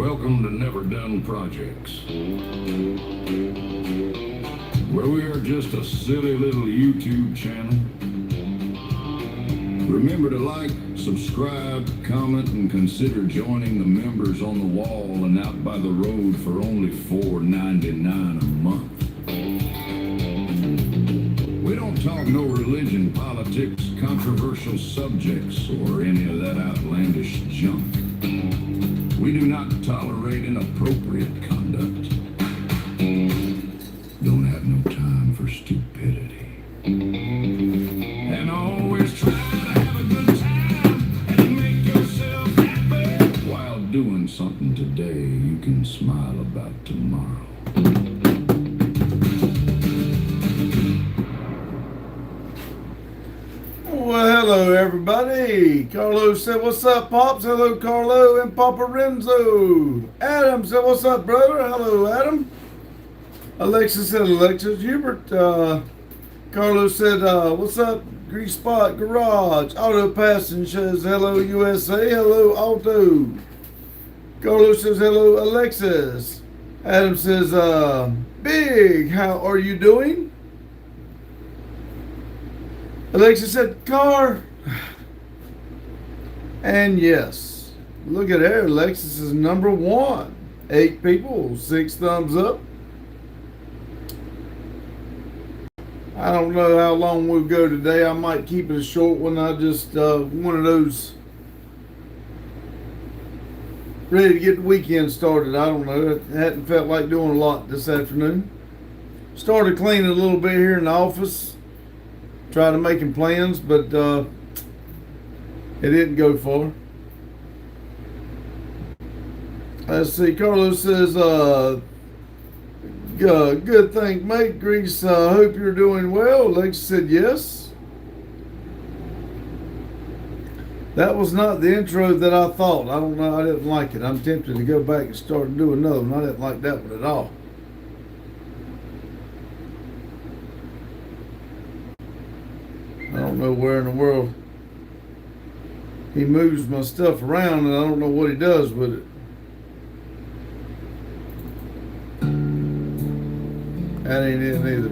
Welcome to Never Done Projects, where we are just a silly little YouTube channel. Remember to like, subscribe, comment, and consider joining the members on the wall and out by the road for only $4.99 a month. We don't talk no religion, politics, controversial subjects, or any of that outlandish junk. We do not tolerate inappropriate conduct. Don't have no time for stupidity. And always try to have a good time and make yourself happy while doing something today you can smile about tomorrow. Well, hello everybody. Carlo said, "What's up, Pops?" Hello, Carlo and Papa Renzo. Adam said, "What's up, brother?" Hello, Adam. Alexis said, "Alexis Hubert." Carlo said, "What's up, Grease Spot Garage?" Auto Passing says, "Hello, USA." Hello, Auto. Carlo says, "Hello, Alexis." Adam says, "Big, how are you doing?" Alexis said, "Car." And yes, look at her. Alexis is number one. 8 people, 6 thumbs up. I don't know how long we'll go today. I might keep it a short one. I just, one of those ready to get the weekend started. I don't know. I hadn't felt like doing a lot this afternoon. Started cleaning a little bit here in the office. Tried to making plans, but it didn't go far. Let's see. Carlos says, "Good thing, mate." Grease, hope you're doing well. Lex said yes. That was not the intro that I thought. I don't know. I didn't like it. I'm tempted to go back and start and do another one. I didn't like that one at all. I don't know where in the world he moves my stuff around, and I don't know what he does with it. That ain't it either.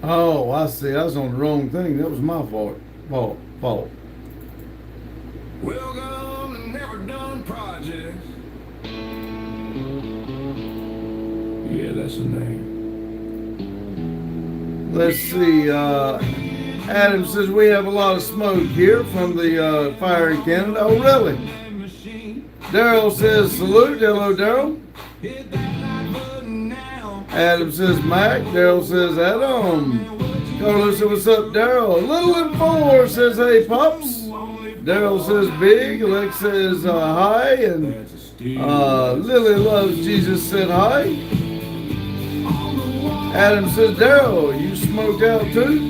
Oh, I see. I was on the wrong thing. That was my fault. Fault. Welcome to Never Done Projects. Yeah, that's the name. Let's see. Adam says we have a lot of smoke here from the fire in Canada. Oh, really? Daryl says salute. Hello, Daryl. Adam says Mac. Daryl says Adam. Carlos says, "What's up, Daryl?" Little and 4 says, "Hey, Pops." Daryl says big. Alex says hi. And Lily Loves Jesus said hi. Adam says, "Daryl, you smoked out too?"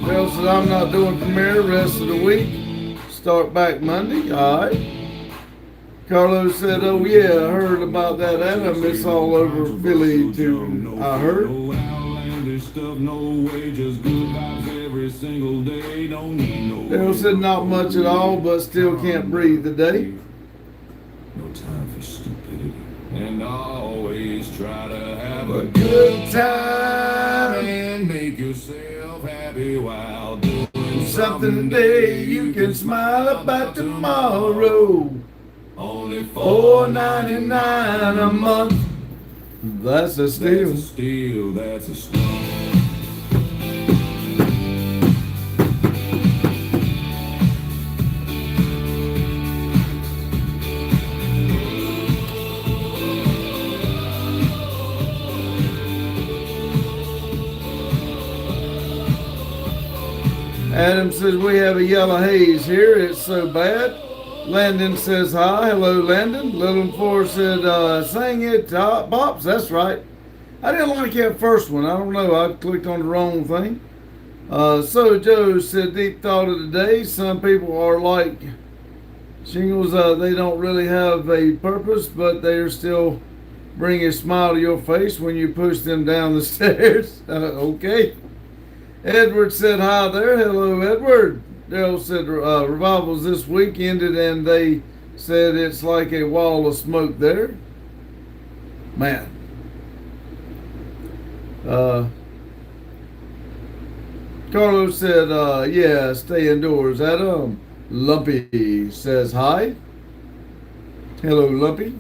Daryl says, "I'm not doing premiere rest of the week. Start back Monday." All right. Carlos said, "Oh yeah, I heard about that, Adam. It's all over Philly too. I heard." Daryl said, "Not much at all, but still can't breathe today." No time for stupidity. And always try to have A good time and make yourself happy while doing something today you can smile about tomorrow. Only $4.99 a month. That's a steal. That's a steal. That's a steal. Adam says we have a yellow haze here. It's so bad. Landon says hi. Hello, Landon. Little 4 said, "Sing it, Pops." That's right. I didn't like that first one. I don't know. I clicked on the wrong thing. So Joe said, "Deep thought of the day. Some people are like shingles. They don't really have a purpose, but they are still bring a smile to your face when you push them down the stairs." Okay. Edward said hi there. Hello, Edward. Daryl said revivals this week ended, and they said it's like a wall of smoke there. Man. Carlos said, yeah, stay indoors. Adam Lumpy says hi. Hello, Lumpy.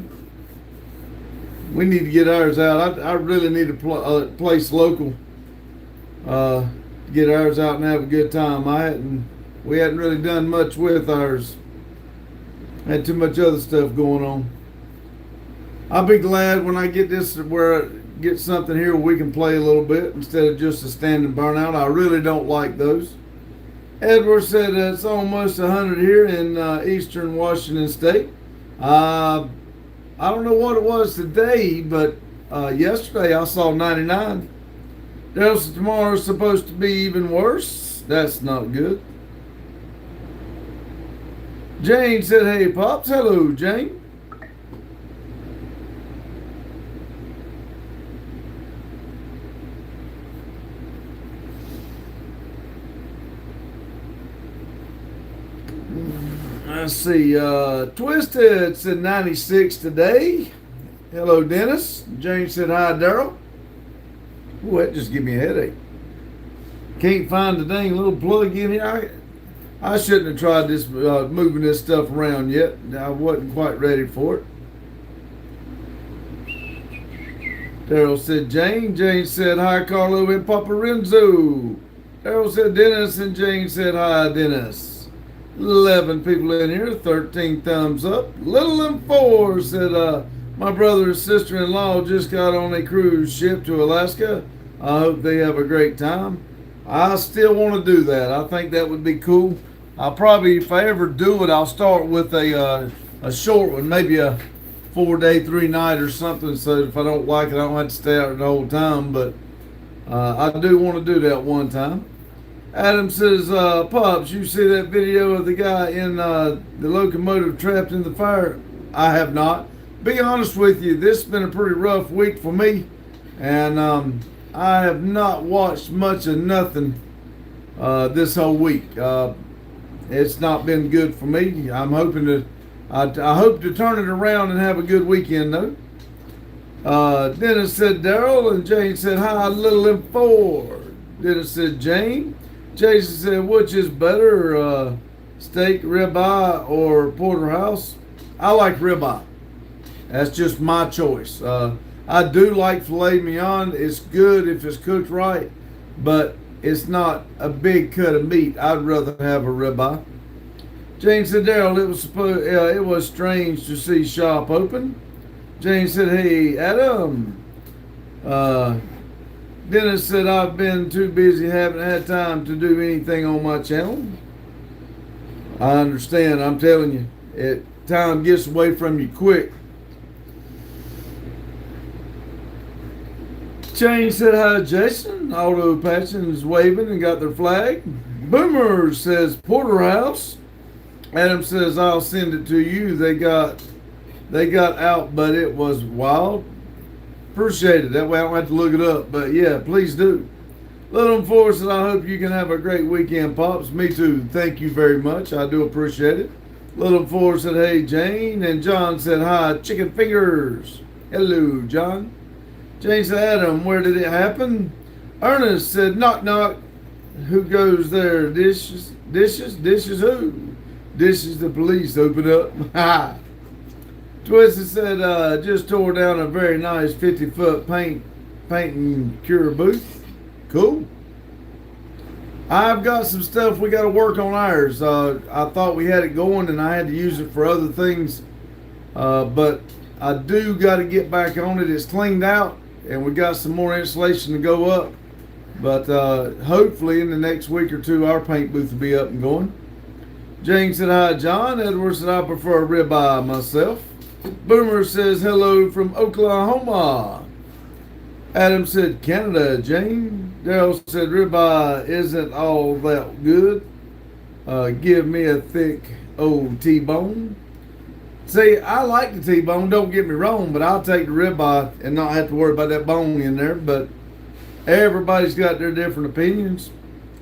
We need to get ours out. I really need a place local. Get ours out and have a good time. We hadn't really done much with ours. Had too much other stuff going on. I'll be glad when I get this where I get something here where we can play a little bit instead of just a standing burnout. I really don't like those. Edward said it's almost 100 here in eastern Washington State. I don't know what it was today, but yesterday I saw 99. Daryl, tomorrow's supposed to be even worse. That's not good. Jane said, hey, Pops. Hello, Jane. Let's see. Twisted said 96 today. Hello, Dennis. Jane said, hi, Daryl. Ooh, that just give me a headache. Can't find the dang little plug in here. I shouldn't have tried this moving this stuff around yet. I wasn't quite ready for it. Daryl said Jane. Jane said hi, Carlo and Papa Renzo. Daryl said Dennis, and Jane said hi, Dennis. 11 people in here, 13 thumbs up. Little and 4 said my brother and sister-in-law just got on a cruise ship to Alaska. I hope they have a great time. I still want to do that. I think that would be cool. I'll probably, if I ever do it, I'll start with a short one, maybe a 4-day, 3-night or something. So if I don't like it, I don't have to stay out the whole time. But I do want to do that one time. Adam says, Pops, you see that video of the guy in the locomotive trapped in the fire? I have not. Be honest with you, this has been a pretty rough week for me, and I have not watched much of nothing this whole week. It's not been good for me. I'm hoping to, I hope to turn it around and have a good weekend though. Dennis said Daryl, and Jane said hi, Little and 4. Dennis said Jane. Jason said, which is better, steak, ribeye, or porterhouse? I like ribeye. That's just my choice. I do like filet mignon. It's good if it's cooked right, but it's not a big cut of meat. I'd rather have a ribeye. Jane said, Daryl, it was strange to see shop open. Jane said, hey, Adam. Dennis said, I've been too busy, haven't had time to do anything on my channel. I understand. I'm telling you, time gets away from you quick. Jane said hi, Jason. Auto Patching is waving and got their flag. Boomer says porterhouse. Adam says I'll send it to you. They got out, but it was wild. Appreciate it. That way I don't have to look it up. But yeah, please do. Little Four said I hope you can have a great weekend, Pops. Me too. Thank you very much. I do appreciate it. Little Four said hey, Jane. And John said hi, chicken fingers. Hello, John. Jane said, Adam, where did it happen? Ernest said, knock, knock. Who goes there? Dishes? Dishes? Dishes who? Dishes the police. Open up. Twisted said, just tore down a very nice 50-foot paint and cure booth. Cool. I've got some stuff we got to work on ours. I thought we had it going and I had to use it for other things. But I do got to get back on it. It's cleaned out. And we got some more insulation to go up. But hopefully in the next week or two, our paint booth will be up and going. Jane said, hi, John. Edward said, I prefer ribeye myself. Boomer says, hello from Oklahoma. Adam said, Canada, Jane. Daryl said, ribeye isn't all that good. Give me a thick old T-bone. See, I like the T-bone, don't get me wrong, but I'll take the ribeye and not have to worry about that bone in there. But everybody's got their different opinions.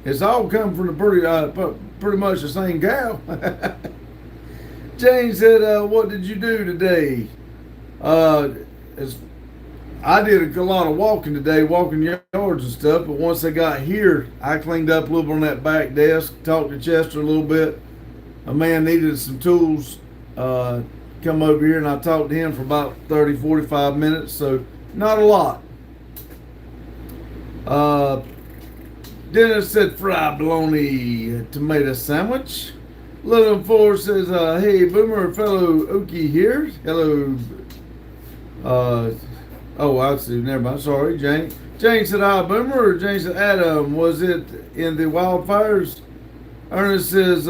It's all come from the pretty much the same gal. Jane said, what did you do today? As I did a lot of walking today, walking yards and stuff. But once I got here, I cleaned up a little bit on that back desk, talked to Chester a little bit. A man needed some tools. Come over here and I talked to him for about 30, 45 minutes. So not a lot. Dennis said fried bologna tomato sandwich. Little Four says, hey, Boomer, fellow Okie here. Hello. Oh, I see. Never mind. Sorry, Jane. Jane said, hi, Boomer. Jane said, Adam, was it in the wildfires? Ernest says,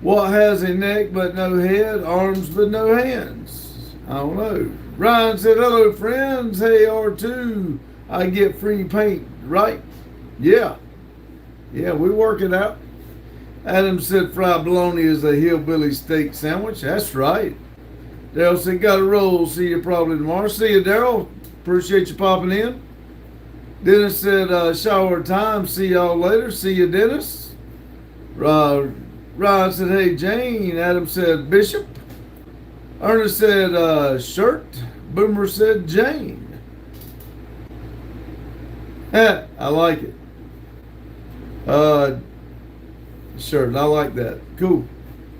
what has a neck but no head, arms but no hands? I don't know. Ryan said, hello, friends. Hey, R2, I get free paint, right? Yeah. Yeah, we work it out. Adam said fried bologna is a hillbilly steak sandwich. That's right. Daryl said, got a roll. See you probably tomorrow. See you, Daryl. Appreciate you popping in. Dennis said, shower time. See y'all later. See you, Dennis. Ryan said, hey, Jane. Adam said, Bishop. Ernest said, shirt. Boomer said, Jane. I like it. Shirt. I like that. Cool.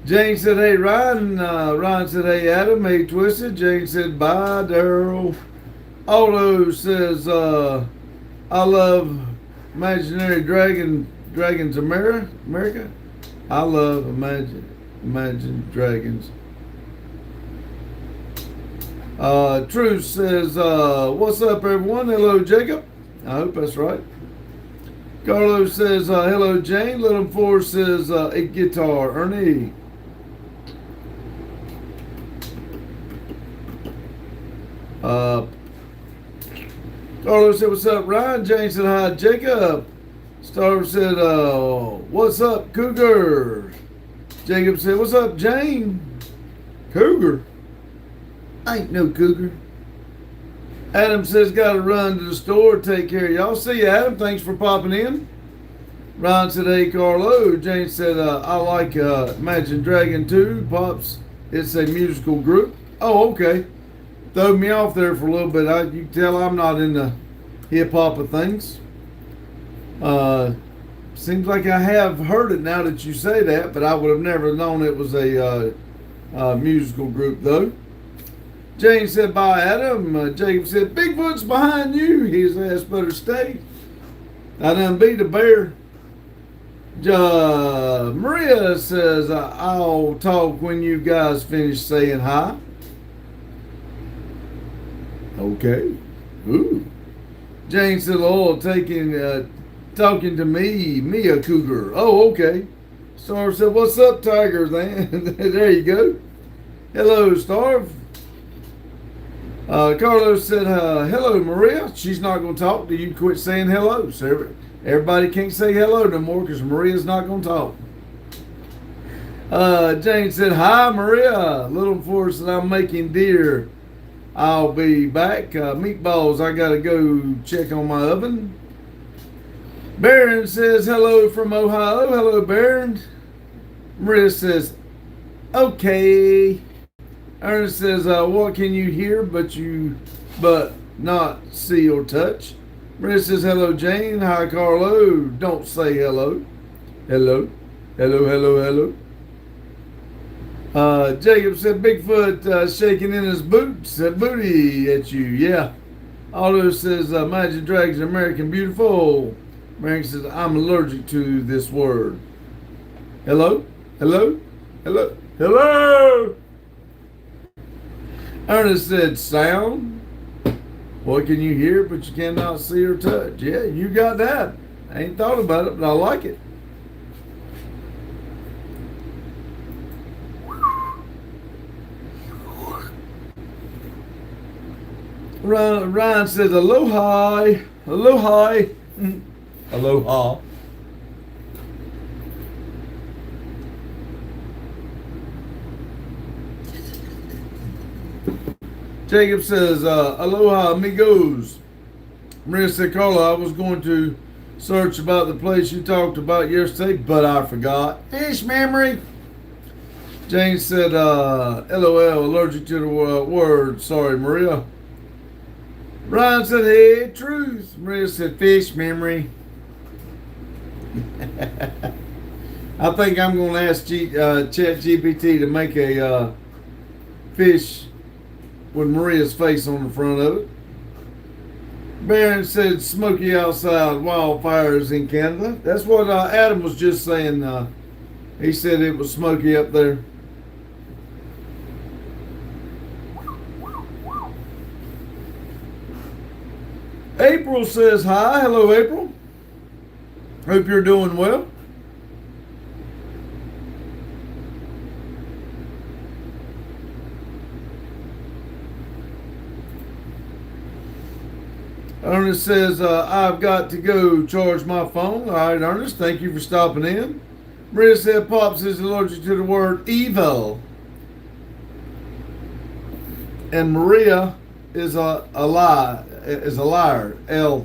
Jane said, hey, Ryan. Ryan said, hey, Adam. Hey, Twisted. Jane said, bye, Daryl. Aldo says, I love Imaginary Dragons America. I love Imagine Dragons. Truth says, what's up, everyone? Hello, Jacob. I hope that's right. Carlos says, hello, Jane. Little Four says, a guitar. Ernie. Carlos said, what's up, Ryan? Jane said, hi, Jacob. Star said, what's up, Cougar? Jacob said, what's up, Jane? Cougar? I ain't no cougar. Adam says, got to run to the store. Take care of y'all. See you, Adam. Thanks for popping in. Ryan said, hey, Carlo. Jane said, I like Imagine Dragon 2. Pops, it's a musical group. Oh, okay. Throw me off there for a little bit. You can tell I'm not in the hip-hop of things. Seems like I have heard it now that you say that, but I would have never known it was a musical group, though. Jane said, bye, Adam. Jacob said, Bigfoot's behind you. His ass better stay. I done beat a bear. Maria says, I'll talk when you guys finish saying hi. Okay. Ooh. Jane said, oh, talking to me a cougar. Oh, okay. Star said, what's up, Tiger? There you go. Hello, Starve. Carlos said, hello, Maria. She's not going to talk. Do you quit saying hello? So everybody can't say hello no more because Maria's not going to talk. Jane said, hi, Maria. Little Four said, I'm making deer. I'll be back. Meatballs, I got to go check on my oven. Baron says, hello from Ohio. Hello, Baron. Maria says, okay. Ernest says, what can you hear but not see or touch? Maria says, hello, Jane. Hi, Carlo. Don't say hello. Hello. Hello, hello, hello. Jacob said, Bigfoot shaking in his boots, booty at you. Yeah. Aldo says, Imagine Dragons American Beautiful. American says, I'm allergic to this word. Hello? Hello? Hello? Hello? Ernest said, sound. What can you hear but you cannot see or touch? Yeah, you got that. I ain't thought about it, but I like it. Ryan says, aloha. Aloha. Aloha. Jacob says, aloha, amigos. Maria said, Carla, I was going to search about the place you talked about yesterday, but I forgot. Fish memory. Jane said, LOL, allergic to the word. Sorry, Maria. Ryan said, hey, truth. Maria said, fish memory. I think I'm going to ask ChatGPT to make a fish with Maria's face on the front of it. Baron said, smoky outside, wildfires in Canada. That's what Adam was just saying. He said it was smoky up there. April says hi. Hello, April. Hope you're doing well. Ernest says, I've got to go charge my phone. All right, Ernest, thank you for stopping in. Maria said, Pops is allergic to the word evil. And Maria is a liar. L-A-I-R.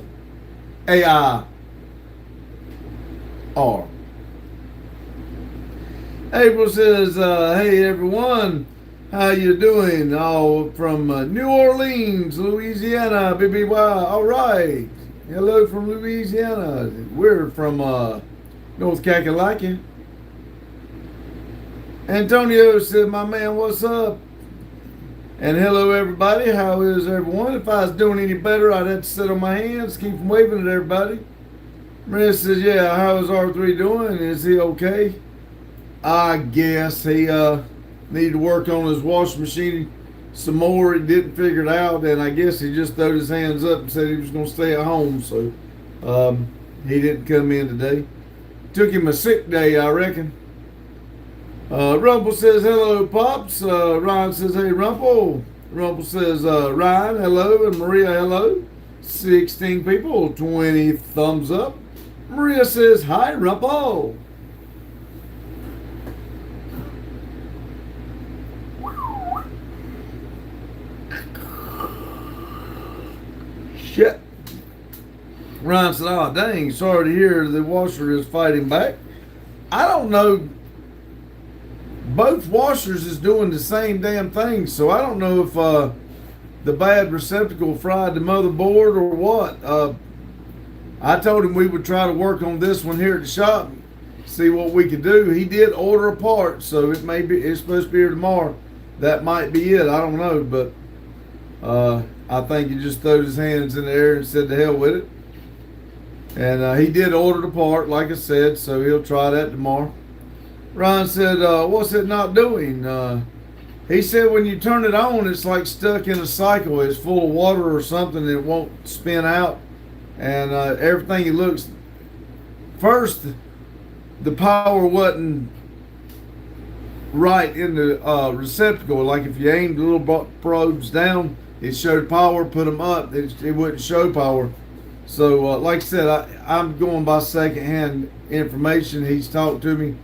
April says, hey everyone, how you doing? Oh, from New Orleans, Louisiana, BBY. All right. Hello from Louisiana. We're from North Kakalaki. Antonio said, my man, what's up? And hello, everybody. How is everyone? If I was doing any better, I'd have to sit on my hands, keep from waving at everybody. Maria says, yeah, how is R3 doing? Is he okay? I guess he needed to work on his washing machine some more. He didn't figure it out, and I guess he just throwed his hands up and said he was going to stay at home. So he didn't come in today. Took him a sick day, I reckon. Rumple says, hello, Pops. Ryan says, hey, Rumple. Rumple says, Ryan, hello, and Maria, hello. 16 people, 20 thumbs up. Maria says, hi, Rumple. Shit. Ryan said, oh, dang, sorry to hear the washer is fighting back. I don't know. Both washers is doing the same damn thing, so I don't know if the bad receptacle fried the motherboard or what. I told him we would try to work on this one here at the shop, see what we could do. He did order a part, so it's supposed to be here tomorrow. That might be it. I don't know, but I think he just throwed his hands in the air and said to hell with it. And he did order the part, like I said, so he'll try that tomorrow. Ryan said, what's it not doing? He said when you turn it on, it's like stuck in a cycle. It's full of water or something. It won't spin out. And everything it looks... First, the power wasn't right in the receptacle. Like if you aimed the little probes down, it showed power. Put them up, it wouldn't show power. So, like I said, I'm going by secondhand information. He's talked to me.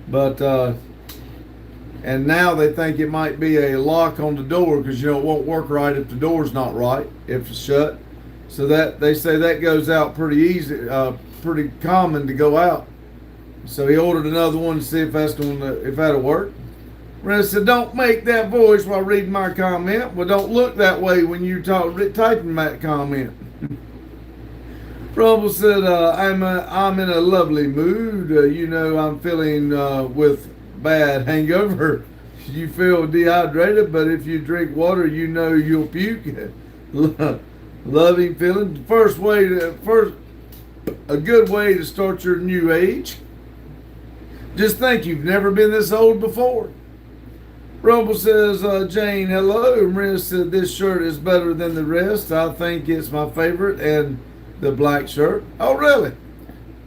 But, and now they think it might be a lock on the door because, it won't work right if the door's not right, if it's shut. So that, they say that goes out pretty easy, pretty common to go out. So he ordered another one to see if that'll work. Ren said, don't make that voice while reading my comment. Well, don't look that way when you typing that comment. Rumble said, I'm in a lovely mood. I'm feeling with bad hangover. You feel dehydrated, but if you drink water, you'll puke. Loving feeling. A good way to start your new age. Just think you've never been this old before. Rumble says, Jane, hello. Maria said, this shirt is better than the rest. I think it's my favorite. And the black shirt. Oh, really?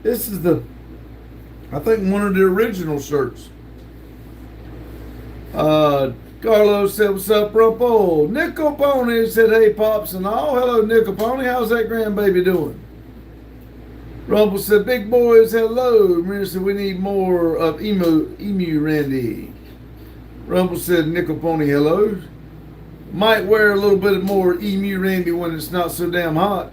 This is I think one of the original shirts. Carlos said, what's up, Rumple? Nickel Pony said, hey, Pops and all. Hello, Nickel Pony. How's that grandbaby doing? Rumple said, big boys, hello. Maria said, we need more of Emu Randy. Rumple said, Nickel Pony, hello. Might wear a little bit more Emu Randy when it's not so damn hot.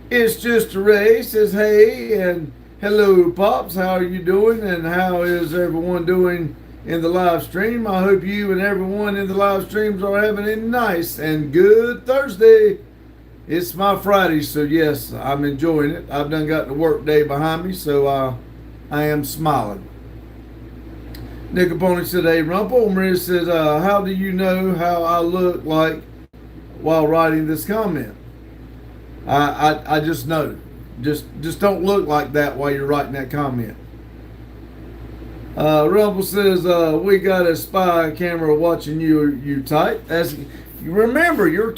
It's just a Ray says hey and hello Pops, how are you doing and how is everyone doing in the live stream? I hope you and everyone in the live streams are having a nice and good Thursday. It's my Friday, so yes, I'm enjoying it. I've done got the work day behind me, so I am smiling. Nick Capone said, hey Rumple. Maria says, how do you know how I look like while writing this comment? I just know. Just don't look like that while you're writing that comment. Rumble says, we got a spy camera watching you type. As remember, your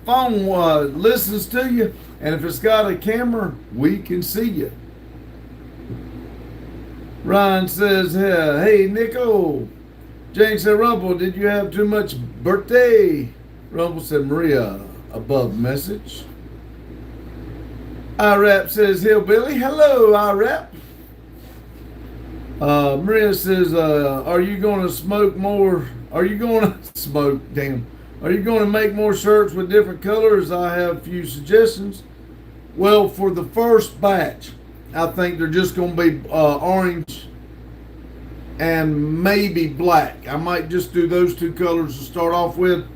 phone listens to you, and if it's got a camera, we can see you. Ryan says, hey Nico. Jane said, Rumble, did you have too much birthday? Rumble said, Maria, above message. IRAP says, Hillbilly. Hello, IRAP. Maria says, are you going to smoke more? Are you going to smoke? Damn. Are you going to make more shirts with different colors? I have a few suggestions. Well, for the first batch, I think they're just going to be orange and maybe black. I might just do those two colors to start off with.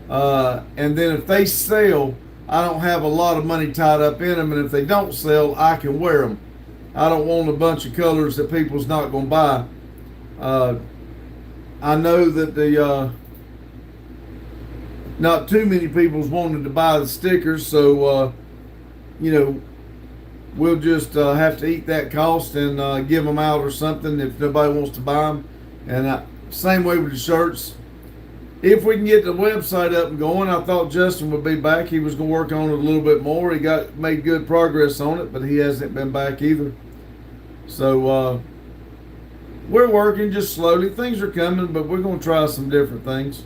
And then if they sell, I don't have a lot of money tied up in them. And if they don't sell, I can wear them. I don't want a bunch of colors that people's not going to buy. I know that not too many people's wanted to buy the stickers. So, we'll just have to eat that cost and give them out or something if nobody wants to buy them. And same way with the shirts. If we can get the website up and going, I thought Justin would be back. He was going to work on it a little bit more. He made good progress on it, but he hasn't been back either. So we're working just slowly. Things are coming, but we're going to try some different things.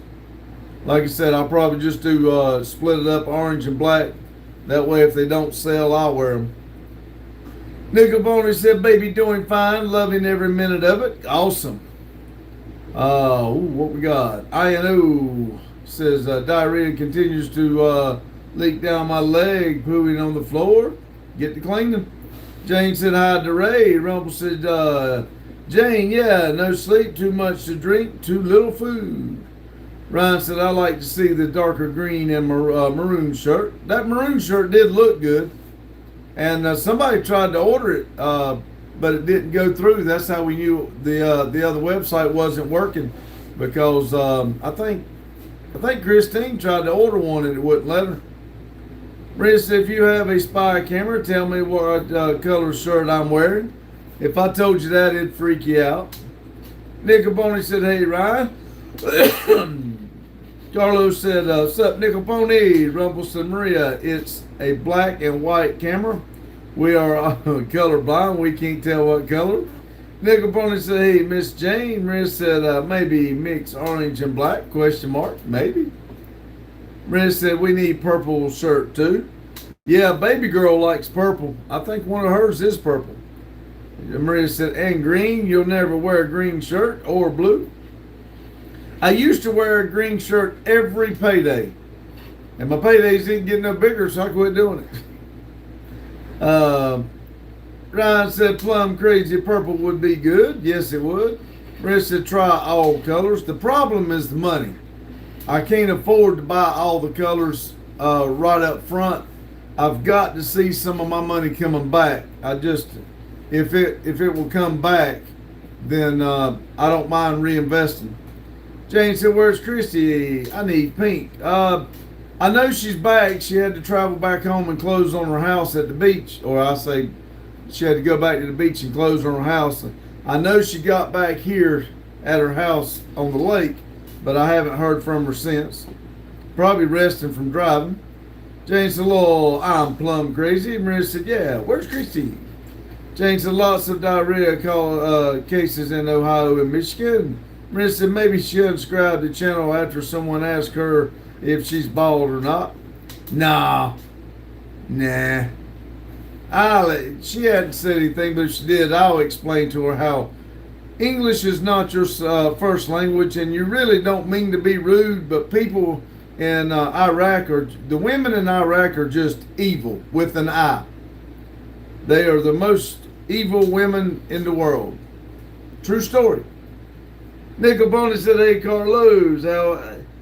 Like I said, I'll probably just do split it up orange and black. That way, if they don't sell, I'll wear them. Nickel Boney said, baby doing fine, loving every minute of it. Awesome. What we got? INO says, diarrhea continues to leak down my leg, pooing on the floor. Get to cleaning. Jane said, hi to Ray. Rumble said, Jane, yeah, no sleep, too much to drink, too little food. Ryan said, I like to see the darker green and maroon shirt. That maroon shirt did look good. And somebody tried to order it, but it didn't go through. That's how we knew the other website wasn't working, because I think Christine tried to order one and it wouldn't let her. Rich, if you have a spy camera, tell me what color shirt I'm wearing. If I told you that, it'd freak you out. Nick Capone said, hey Ryan. Carlos said, what's up, Nick Capone? Rumbleston Maria, it's a black and white camera. We are colorblind. We can't tell what color. Nick Capone said, hey, Miss Jane. Maria said, maybe mix orange and black, question mark, maybe. Maria said, we need purple shirt too. Yeah, baby girl likes purple. I think one of hers is purple. Maria said, and green. You'll never wear a green shirt or blue. I used to wear a green shirt every payday. And my paydays didn't get no bigger, so I quit doing it. Ryan said plum crazy purple would be good. Yes, it would. Maria said try all colors. The problem is the money. I can't afford to buy all the colors right up front. I've got to see some of my money coming back. If it will come back, then I don't mind reinvesting. Jane said, where's Christy? I need pink. I know she's back. She had to travel back home and close on her house at the beach. Or I say she had to go back to the beach and close on her house. I know she got back here at her house on the lake, but I haven't heard from her since. Probably resting from driving. Jane said, "Lol, I'm plumb crazy." Maria said, "Yeah, where's Christy?" Jane said, "Lots of diarrhea cases in Ohio and Michigan." Maria said, "Maybe she unsubscribed the channel after someone asked her if she's bald or not." Nah. She hadn't said anything, but if she did, I'll explain to her how English is not your first language, and you really don't mean to be rude, but people in Iraq are the women in Iraq are just evil with an I. They are the most evil women in the world. True story. Nickel Boney said, "Hey Carlos,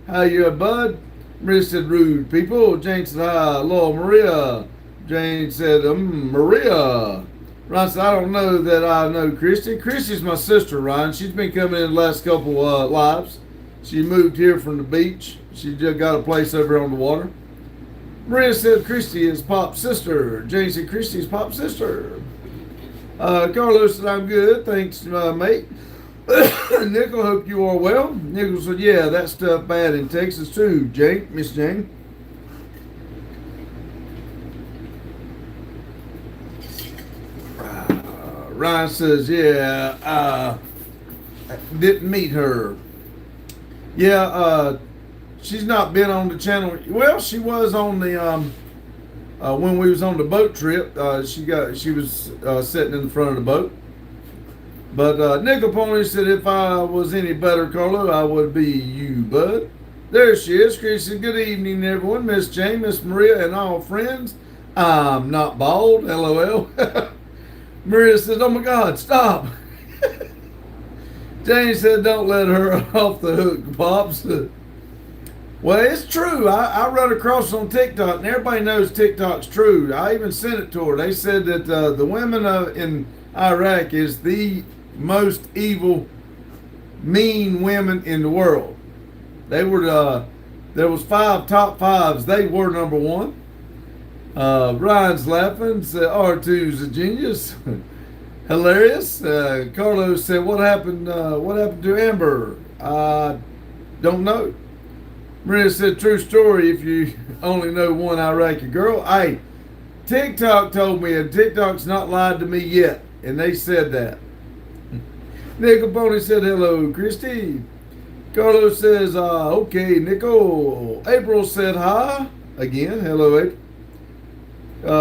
how you, bud?" Maria said, "Rude people." Jane said, "Hi, hello, Maria." Jane said, "Maria." Ryan said, "I don't know that I know Christy. Christy's my sister, Ryan. She's been coming in the last couple lives. She moved here from the beach. She just got a place over on the water." Maria said, "Christy is Pop's sister." Jane said, "Christy's Pop's sister." Carlos said, "I'm good. Thanks, mate." Nickel, "Hope you are well." Nickel said, "Yeah, that stuff bad in Texas too, Jane, Miss Jane." Ryan says, "Yeah, didn't meet her. Yeah, she's not been on the channel. Well, she was on the when we was on the boat trip. She was sitting in the front of the boat." But Nickel Pony said, "If I was any better, Carlo, I would be you, bud." There she is. Chris said, "Good evening, everyone. Miss Jane, Miss Maria, and all friends. I'm not bald, LOL." Maria says, "Oh my God, stop." Jane said, "Don't let her off the hook, Pops." Well, it's true. I run across on TikTok, and everybody knows TikTok's true. I even sent it to her. They said that the women in Iraq is the most evil, mean women in the world. They were there was top fives. They were number one. Ryan's laughing. Said R2's a genius. Hilarious. Carlos said, What happened to Amber? I don't know." Maria said, "True story. If you only know one Iraqi girl." Hey, TikTok told me, and TikTok's not lied to me yet, and they said that. Nickel Pony said, "Hello, Christy." Carlos says, "Okay, Nickel." April said, "Hi." Again, hello, April.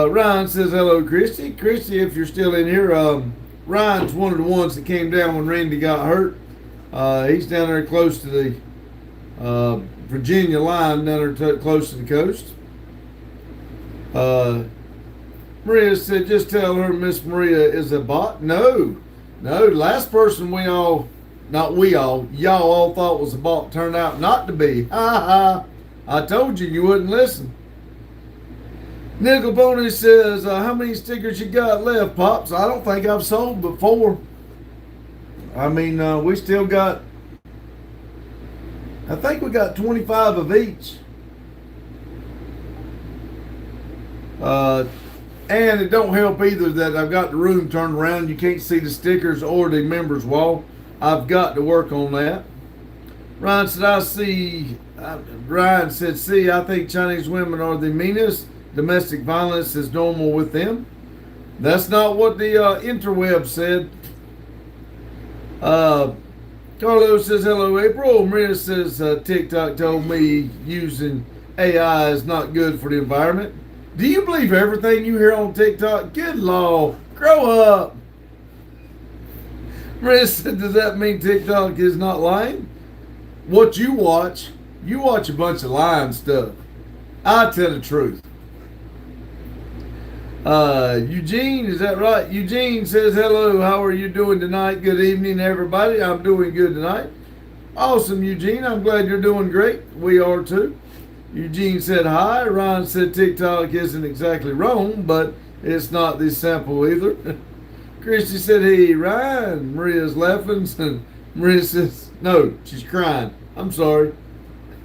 Ryan says, "Hello, Christy." Christy, if you're still in here, Ryan's one of the ones that came down when Randy got hurt. He's down there close to the Virginia line, down there close to the coast. Maria said, "Just tell her Miss Maria is a bot." No, the last person y'all all thought was a bot turned out not to be. Ha ha! I told you wouldn't listen. Nickel Pony says, "How many stickers you got left, Pops?" I don't think I've sold but 4. I mean, we still got, I think we got 25 of each. And it don't help either that I've got the room turned around. You can't see the stickers or the members wall. I've got to work on that. Ryan said, Ryan said, "See, I think Chinese women are the meanest. Domestic violence is normal with them." That's not what the interweb said. Carlos says, "Hello, April." Maria says, "TikTok told me using AI is not good for the environment." Do you believe everything you hear on TikTok? Good Lord, grow up. Maria said, "Does that mean TikTok is not lying?" What you watch a bunch of lying stuff. I tell the truth. Eugene, is that right? Eugene says, "Hello, how are you doing tonight? Good evening, everybody. I'm doing good tonight." Awesome, Eugene. I'm glad you're doing great. We are too. Eugene said, "Hi." Ryan said, "TikTok isn't exactly wrong, but it's not this sample either." Christy said, "Hey, Ryan." Maria's laughing. Maria says, "No, she's crying. I'm sorry."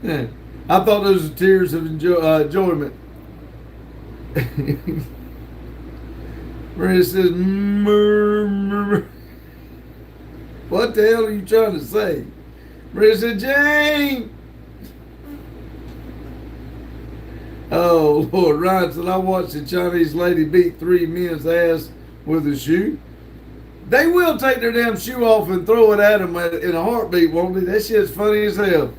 I thought those were tears of enjoyment. Maria says, "Murmur." What the hell are you trying to say? Maria said, "Jane." Oh, Lord. Ryan said, "I watched a Chinese lady beat 3 men's ass with a shoe." They will take their damn shoe off and throw it at them in a heartbeat, won't they? That shit's funny as hell.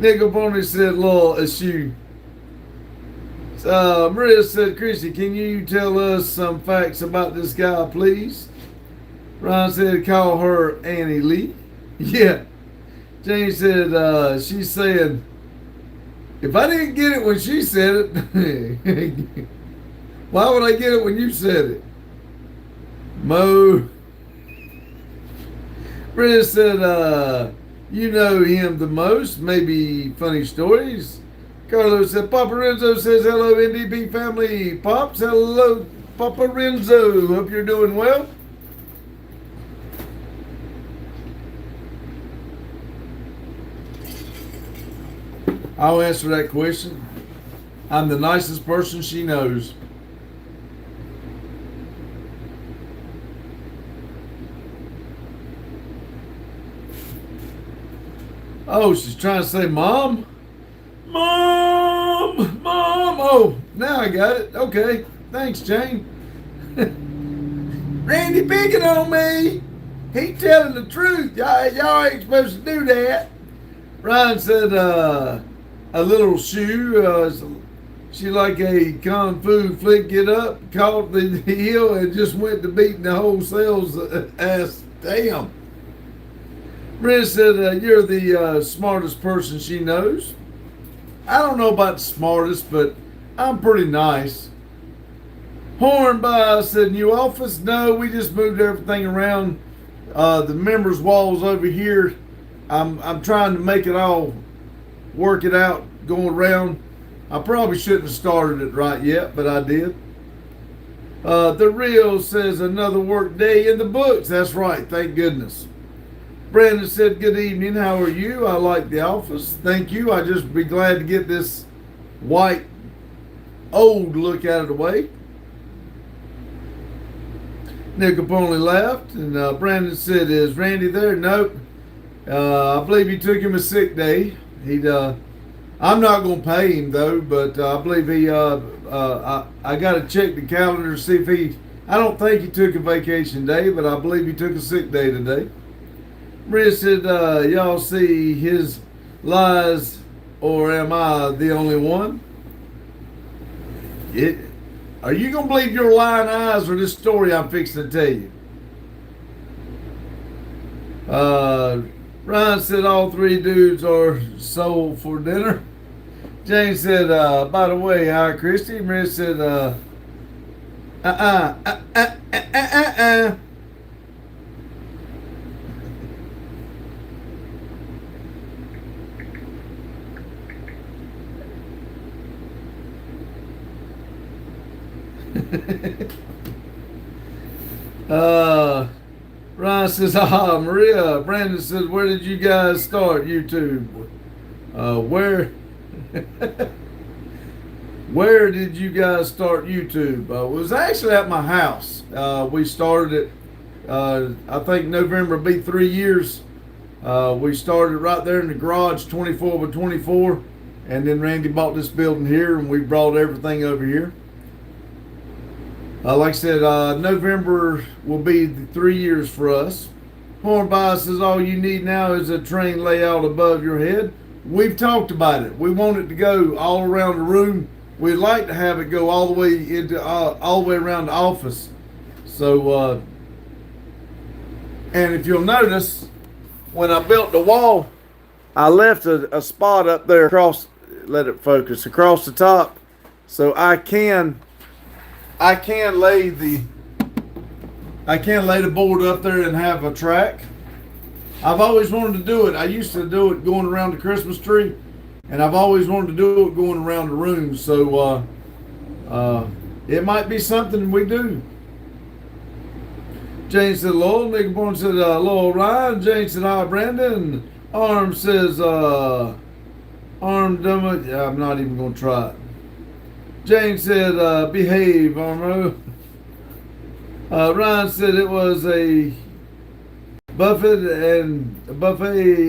Nickel Pony said, "Lol, a shoe." Maria said, "Chrissy, can you tell us some facts about this guy, please?" Ryan said, "Call her Annie Lee." Yeah. Jane said, she's saying, If I didn't get it when she said it, why would I get it when you said it? Mo. Brenda said, you know him the most. Maybe funny stories. Carlos said, Papa Renzo says, hello, NDP family. Pops, hello, Papa Renzo. Hope you're doing well. I'll answer that question. I'm the nicest person she knows. Oh, she's trying to say mom? Mom! Mom! Oh, now I got it. Okay. Thanks, Jane. Randy picking on me. He telling the truth. Y'all ain't supposed to do that. Ryan said, a little shoe. She like a kung fu flick get up, caught the heel, and just went to beating the whole sales ass. Damn. Brenda said, you're the smartest person she knows. I don't know about the smartest, but I'm pretty nice. Hornby said, new office? No, we just moved everything around. The members' walls over here. I'm trying to make it all, work it out, going around. I probably shouldn't have started it right yet, but I did. The Real says, another work day in the books. That's right, thank goodness. Brandon said, good evening, how are you? I like the office. Thank you. I just be glad to get this white, old look out of the way. Nick Capone laughed, and Brandon said, is Randy there? Nope. I believe he took him a sick day. I'm not going to pay him, though, but I believe I got to check the calendar to see if I don't think he took a vacation day, but I believe he took a sick day today. Maria said, y'all see his lies, or am I the only one? Are you going to believe your lying eyes or this story I'm fixing to tell you? Ryan said all three dudes are sold for dinner. Jane said, by the way, hi, Christy. Maria said, Ryan says, Maria. Brandon says, where did you guys start YouTube? Where did you guys start YouTube? It was actually at my house. We started it, I think November will be 3 years. We started right there in the garage, 24 by 24. And then Randy bought this building here and we brought everything over here. Like I said, November will be 3 years for us. Hornby says all you need now is a train layout above your head. We've talked about it. We want it to go all around the room. We'd like to have it go all the way into all the way around the office. So, and if you'll notice, when I built the wall, I left a spot up there across. Let it focus across the top, so I can lay the board up there and have a track. I've always wanted to do it. I used to do it going around the Christmas tree, and I've always wanted to do it going around the room. So it might be something we do. Jane said, Lowell. Nick Bourne said, Lowell Ryan. Jane said, hi, Brandon. Arm says, Arm dumb. Yeah, I'm not even going to try it. Jane said, behave, Armo. Ryan said it was a buffet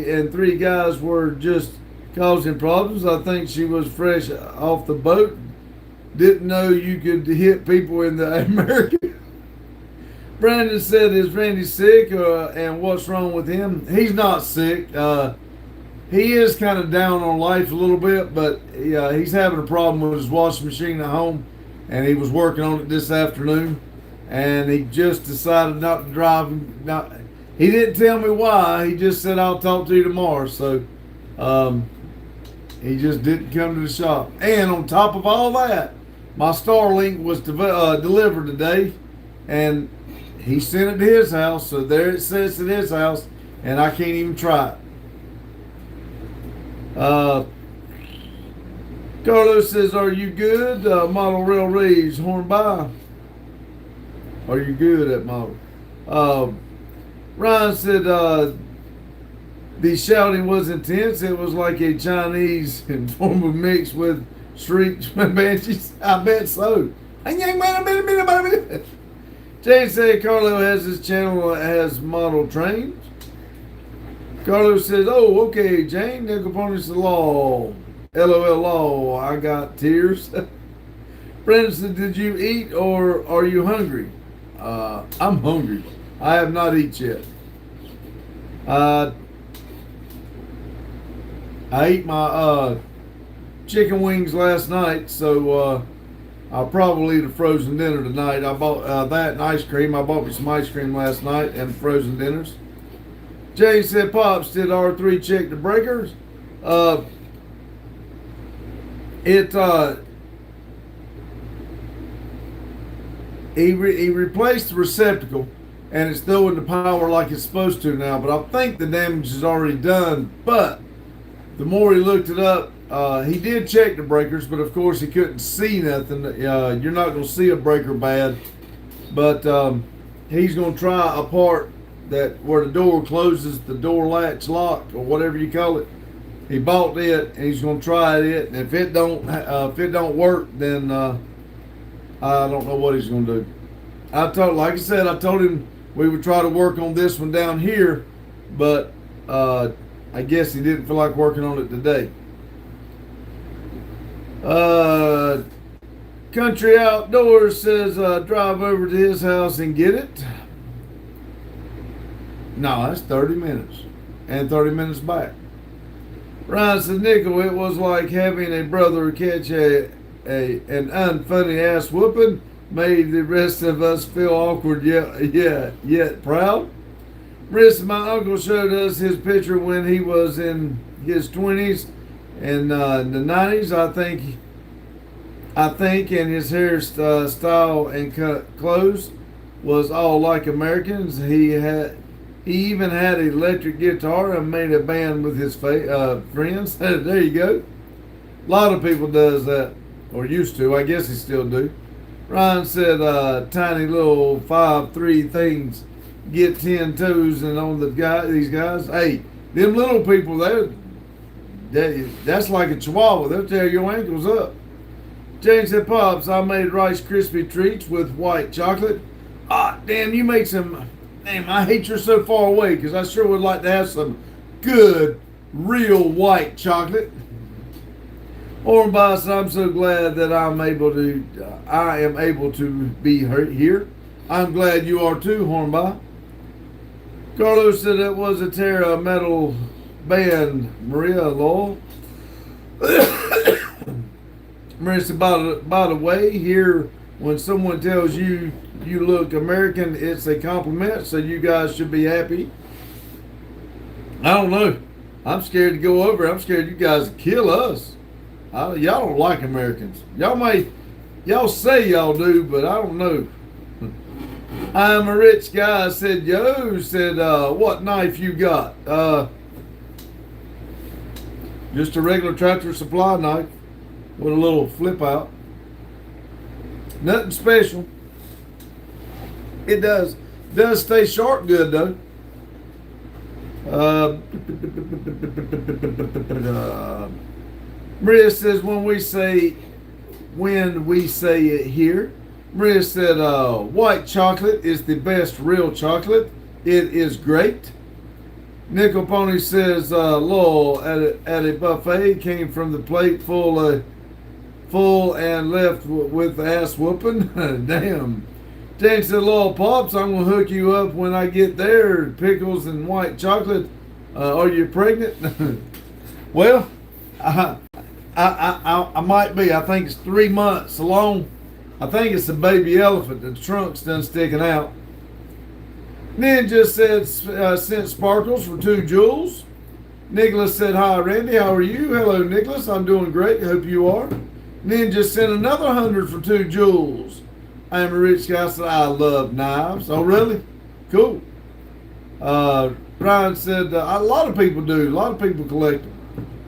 and three guys were just causing problems. I think she was fresh off the boat. Didn't know you could hit people in the American. Brandon said, is Randy sick and what's wrong with him? He's not sick. He is kind of down on life a little bit, but he's having a problem with his washing machine at home, and he was working on it this afternoon, and he just decided not to drive. He didn't tell me why. He just said, I'll talk to you tomorrow. So He just didn't come to the shop. And on top of all that, my Starlink was delivered today, and he sent it to his house. So there it sits at his house, and I can't even try it. Carlos says, "Are you good?" Model Rail Reeves, Hornby. Are you good at model? Ryan said, the shouting was intense. It was like a Chinese form of mix with shrieks and banshees. I bet so. Jane said Carlo has his channel has model trains. Carlos says, "Oh, okay, Jane. Nickel Pony's the law. LOL law. I got tears." Brandon said, "Did you eat or are you hungry?" I'm hungry. I have not eaten yet. I ate my chicken wings last night, so I'll probably eat a frozen dinner tonight. I bought that and ice cream. I bought me some ice cream last night and frozen dinners. Jay said, "Pops, did R3 check the breakers?" He replaced the receptacle, and it's throwing the power like it's supposed to now. But I think the damage is already done. But the more he looked it up, he did check the breakers, but of course he couldn't see nothing. You're not going to see a breaker bad, but he's going to try a part that where the door closes, the door latch lock or whatever you call it. He bought it and he's going to try it, and if it don't work, then I don't know what he's going to do. Like I said, I told him we would try to work on this one down here, but I guess he didn't feel like working on it today. Country Outdoors says drive over to his house and get it. No, that's 30 minutes. And 30 minutes back. Ryan said, "Nickel, it was like having a brother catch an unfunny ass whooping. Made the rest of us feel awkward yet proud." Marissa, my uncle showed us his picture when he was in his 20s and the 90s, I think, and his hairstyle and clothes was all like Americans. He even had an electric guitar and made a band with his friends. There you go. A lot of people does that, or used to. I guess he still do. Ryan said, "Tiny little 5'3" things get 10 toes, and on these guys, hey, them little people that's like a chihuahua. They'll tear your ankles up." James said, "Pops, I made Rice Krispie treats with white chocolate." Damn, you make some. Damn, I hate you're so far away, because I sure would like to have some good, real white chocolate. Hornby said, "I'm so glad that I am able to be here." I'm glad you are too, Hornby. Carlos said it was a Terra metal band. Maria Lowell. Maria said, by the way, here, when someone tells you you look American, it's a compliment, so you guys should be happy. I don't know. I'm scared to go over. I'm scared you guys will kill us. Y'all don't like Americans. Y'all say y'all do, but I don't know. I'm a rich guy, said Yo. Said, "What knife you got?" Just a regular Tractor Supply knife with a little flip out. Nothing special. It does stay sharp good though. Maria says, when we say it here. Maria said, "White chocolate is the best real chocolate. It is great." Nickel Pony says, "Lowell at a buffet came from the plate full and left with ass whooping." Damn. Jane said, "Lowell, Pops, I'm gonna hook you up when I get there. Pickles and white chocolate. Are you pregnant?" Well, I might be. I think it's 3 months along. I think it's a baby elephant. The trunk's done sticking out. Ninja said, "Sent sparkles for 2 jewels." Nicholas said, hi, Randy. How are you? Hello, Nicholas. I'm doing great. Hope you are. Ninja sent another 100 for 2 jewels. I am a rich guy. Said, I love knives. Oh, really? Cool. Ryan said, a lot of people do. A lot of people collect them.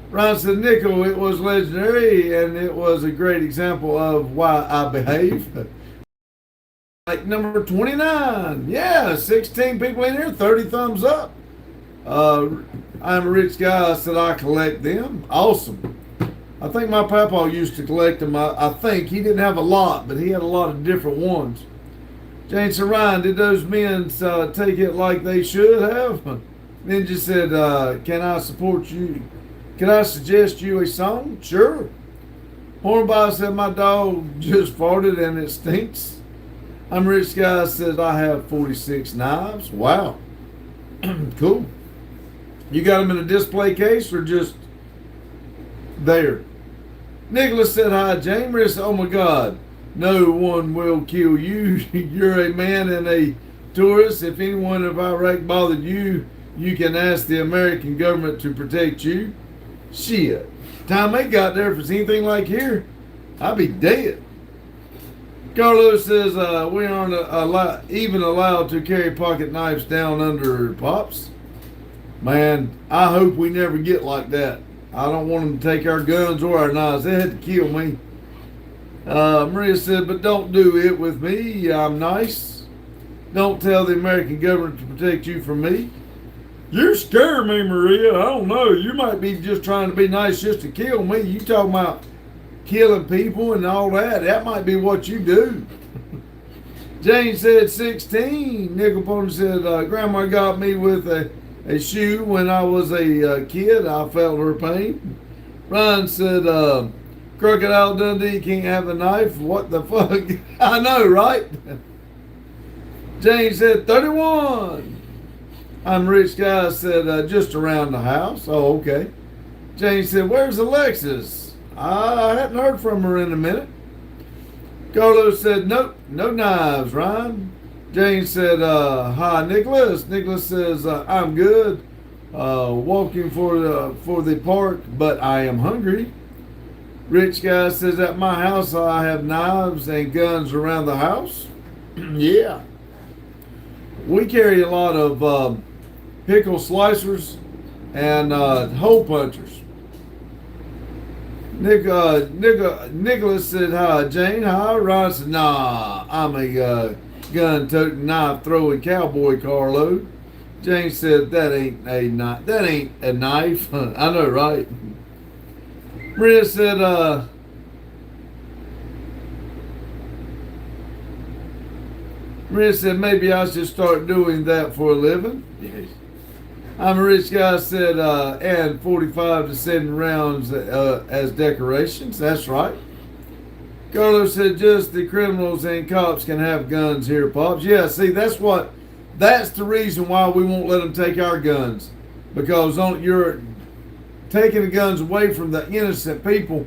Ryan said, Nico, it was legendary, and it was a great example of why I behave. Like number 29. Yeah, 16 people in here, 30 thumbs up. I'm a rich guy. I said, I collect them. Awesome. I think my papa used to collect them. I think he didn't have a lot, but he had a lot of different ones. Jane said, Ryan, did those men take it like they should have? Ninja said, can I support you? Can I suggest you a song? Sure. Hornby said, my dog just farted and it stinks. I'm a rich guy. Said, I have 46 knives. Wow. Cool. You got them in a display case or just there? Nicholas said, hi, Jane. Maria said, oh my God. No one will kill you. You're a man and a tourist. If anyone of Iraq bothered you, you can ask the American government to protect you. Shit. Time they got there, if it's anything like here, I'd be dead. Carlos says, we aren't even allowed to carry pocket knives down under Pops. Man, I hope we never get like that. I don't want them to take our guns or our knives. They had to kill me. Maria said, but don't do it with me. I'm nice. Don't tell the American government to protect you from me. You scare me, Maria. I don't know. You might be just trying to be nice just to kill me. You talking about killing people and all that. That might be what you do. Jane said 16. Nickel Pony said, Grandma got me with a shoe when I was a kid. I felt her pain. Ryan said, Crocodile Dundee can't have a knife. What the fuck? I know, right? Jane said 31. I'm a rich guy. Said just around the house. Oh, okay. Jane said, where's Alexis? I hadn't heard from her in a minute. Carlos said, nope, no knives, Ryan. Jane said, hi, Nicholas. Nicholas says, I'm good. Walking for the park, but I am hungry. Rich guy says, at my house I have knives and guns around the house. Yeah. We carry a lot of pickle slicers and hole punchers. Nicholas said, hi, Jane. Hi. Ryan said, nah, I'm a gun-toting, knife-throwing cowboy, Carlo. Jane said, that ain't a knife. That ain't a knife. I know, right? Maria said, maybe I should start doing that for a living. Yes. I'm a rich guy. Said, and 45 to 70 rounds as decorations. That's right. Carlos said, just the criminals and cops can have guns here, Pops. Yeah, see, that's the reason why we won't let them take our guns. Because you're taking the guns away from the innocent people,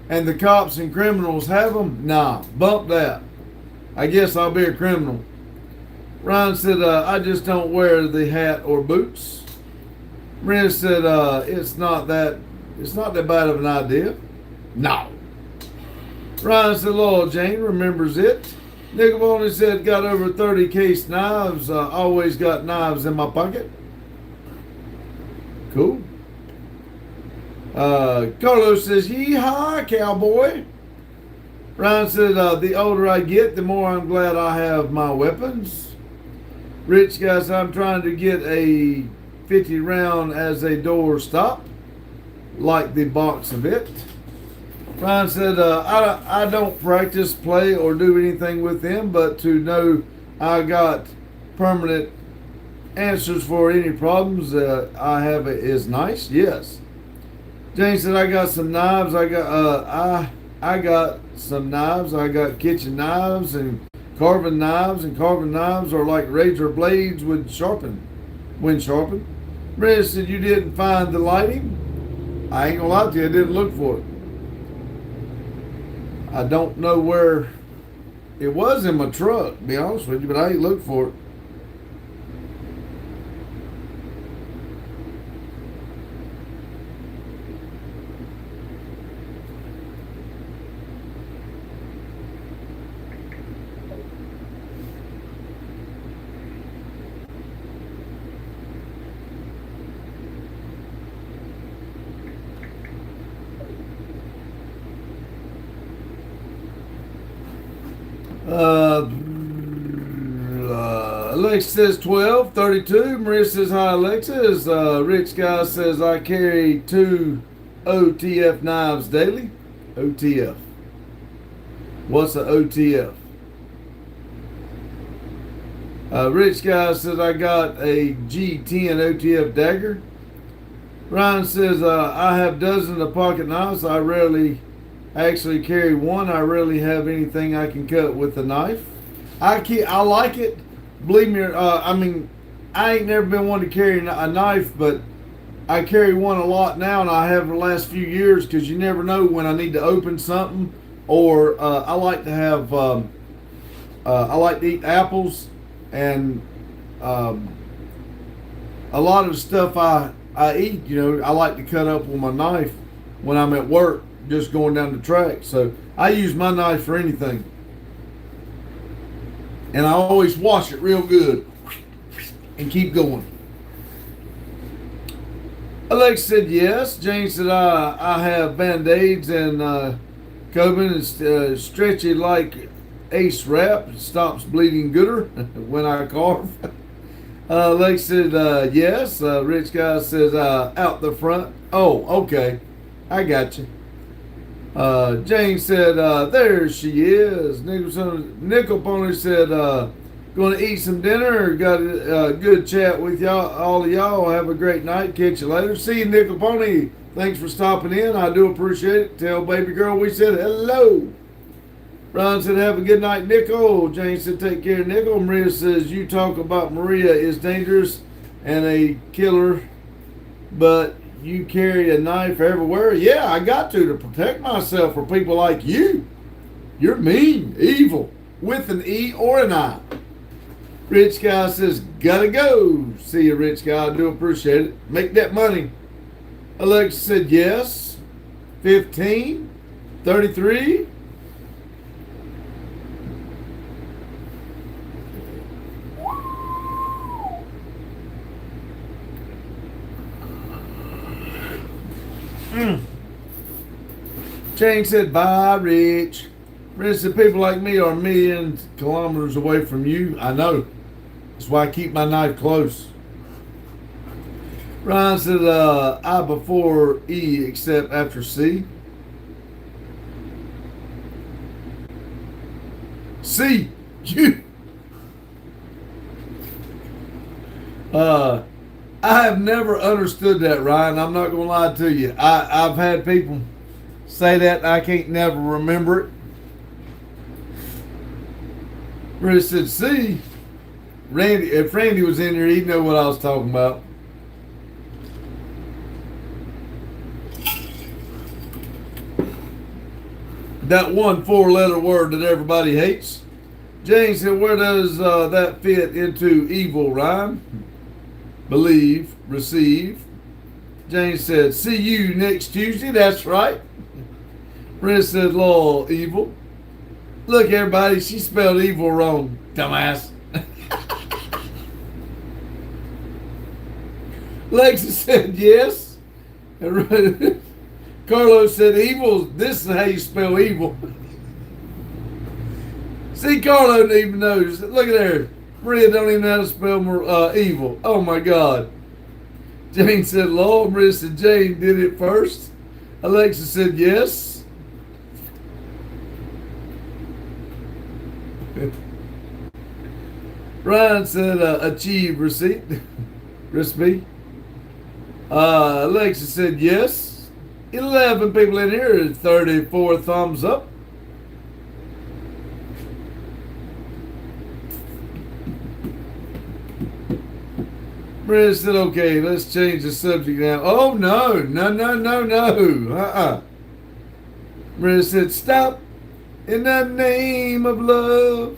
and the cops and criminals have them. Nah, bump that. I guess I'll be a criminal. Ryan said, I just don't wear the hat or boots. Maria said, it's not that bad of an idea. No. Ryan said, Lord, Jane remembers it. Nickel Boney said, got over 30 case knives. Always got knives in my pocket. Cool. Carlos says, yee-haw, cowboy. Ryan said, the older I get, the more I'm glad I have my weapons. Rich guys, I'm trying to get a 50 round as a door stop, like the box of it. Ryan said, I don't practice, play, or do anything with them, but to know I got permanent answers for any problems I have is nice. Yes. Jane said, I got some knives. I got some knives. I got kitchen knives and carving knives, and carving knives are like razor blades when sharpened. Maria said, you didn't find the lighting? I ain't gonna lie to you, I didn't look for it. I don't know where it was in my truck, to be honest with you, but I ain't looked for it. Alexa says 12, 32. Maria says hi, Alexis. Rich Guy says I carry 2 OTF knives daily. OTF. What's a OTF? Rich Guy says I got a G10 OTF dagger. Ryan says I have dozens of pocket knives. I rarely actually carry one. I rarely have anything I can cut with a knife. I like it. Believe me, I ain't never been one to carry a knife, but I carry one a lot now, and I have the last few years because you never know when I need to open something. Or I like to have, I like to eat apples, and a lot of the stuff I eat, I like to cut up with my knife when I'm at work, just going down the track. So I use my knife for anything. And I always wash it real good and keep going. Alex said yes. Jane said I have Band-Aids and Coben is stretchy like Ace Wrap. It stops bleeding gooder when I carve. Alex said yes. Rich Guy says out the front. Oh, okay. I got you. Jane said, there she is. Nickel Pony said, going to eat some dinner. Got a good chat with y'all. All of y'all have a great night. Catch you later. See you, Nickel Pony. Thanks for stopping in. I do appreciate it. Tell baby girl we said hello. Ron said, have a good night, Nickel. Jane said, take care, Nickel. Maria says, you talk about Maria is dangerous and a killer, but you carry a knife everywhere. Yeah, I got to protect myself from people like you. You're mean, evil, with an E or an I. Rich Guy says, gotta go. See you, Rich Guy. I do appreciate it. Make that money. Alexa said yes. 15, 33. Jane said, bye, Rich. Rich said, people like me are millions of kilometers away from you. I know. That's why I keep my knife close. Ryan said, I before E except after C. C, you. I have never understood that, Ryan. I'm not going to lie to you. I've had people say that, and I can't never remember it. Randy said, see, Randy, if Randy was in here, he'd know what I was talking about. That one 4-letter word that everybody hates. Jane said, where does that fit into evil, Ryan? Believe, receive. Jane said, see you next Tuesday. That's right. Brenda said, lol, evil. Look, everybody, she spelled evil wrong, dumbass. Lexi said yes. And Carlos said evil. This is how you spell evil. See, Carlo don't even know. Look at there. Maria don't even know how to spell evil. Oh my God. Jane said law. Maria said Jane did it first. Alexa said yes. Ryan said achieve receipt. Recipe. Alexa said yes. 11 people in here. 34 thumbs up. Brenda said, okay, let's change the subject now. Oh, no. Brenda said, stop in the name of love.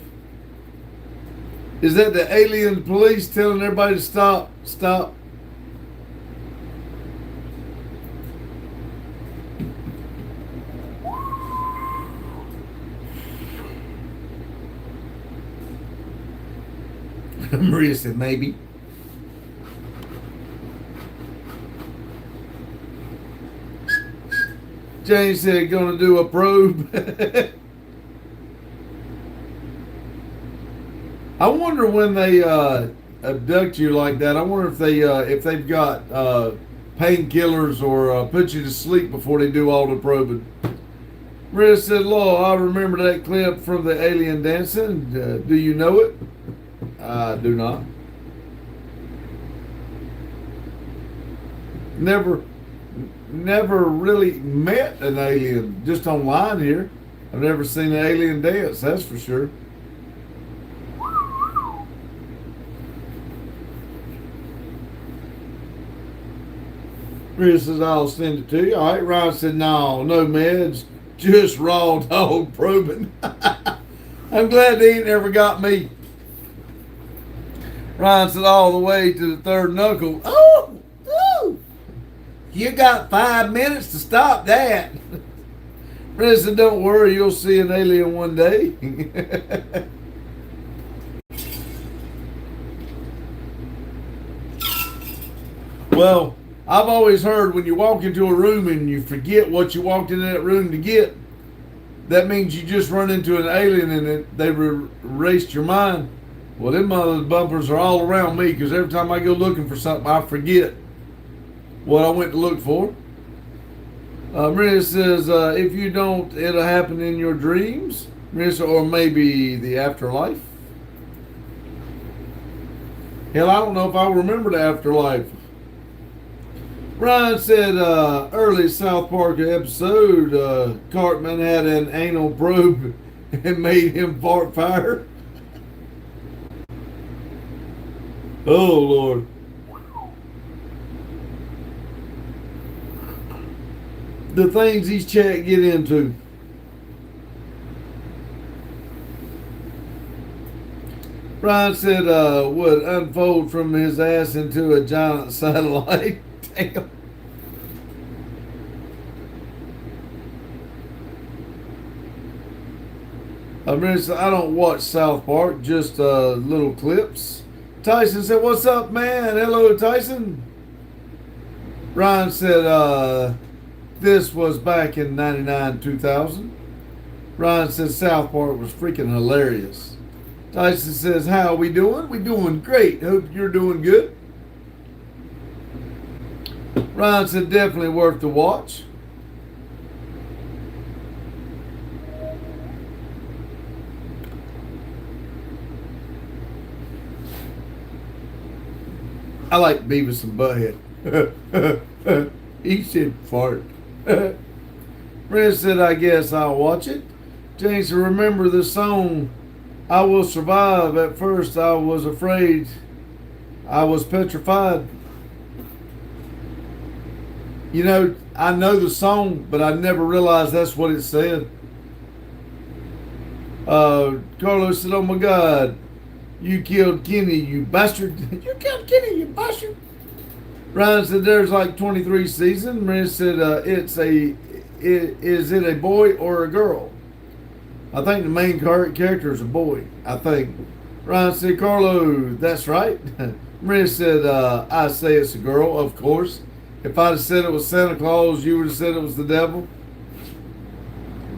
Is that the alien police telling everybody to stop? Stop. Maria said, maybe. James said, gonna do a probe. I wonder when they abduct you like that. I wonder if they've got painkillers or put you to sleep before they do all the probing. Maria said, "Law, I remember that clip from the alien dancing. Do you know it?" I do not. Never really met an alien, just online here. I've never seen an alien dance, that's for sure. Maria says, "I'll send it to you." All right, Ryan said, no meds, just raw dog probing. I'm glad they ain't never got me. Ryan said, all the way to the third knuckle. Oh, you got 5 minutes to stop that. Maria said, don't worry, you'll see an alien one day. Well, I've always heard when you walk into a room and you forget what you walked into that room to get, that means you just run into an alien and they erased your mind. Well, them mother bumpers are all around me because every time I go looking for something, I forget what I went to look for. Maria says, if you don't, it'll happen in your dreams. Maria says, or maybe the afterlife. Hell, I don't know if I remember the afterlife. Ryan said, early South Park episode, Cartman had an anal probe and made him fart fire. Oh, Lord. The things these chat get into. Ryan said, would unfold from his ass into a giant satellite. Damn. I don't watch South Park, just little clips. Tyson said, what's up, man? Hello, Tyson. Ryan said, this was back in 99, 2000. Ryan said, South Park was freaking hilarious. Tyson says, how are we doing? We doing great. Hope you're doing good. Ryan said, definitely worth the watch. I like Beavis and Butthead. He said fart. Brent said, I guess I'll watch it. James said, remember the song, I Will Survive. At first I was afraid. I was petrified. You know, I know the song, but I never realized that's what it said. Carlos said, oh my God, you killed Kenny, you bastard. You killed Kenny, you bastard. Ryan said, there's like 23 seasons. Maria said, is it a boy or a girl? I think the main character is a boy, I think. Ryan said, Carlo, that's right. Maria said, I say it's a girl, of course. If I'd have said it was Santa Claus, you would have said it was the devil.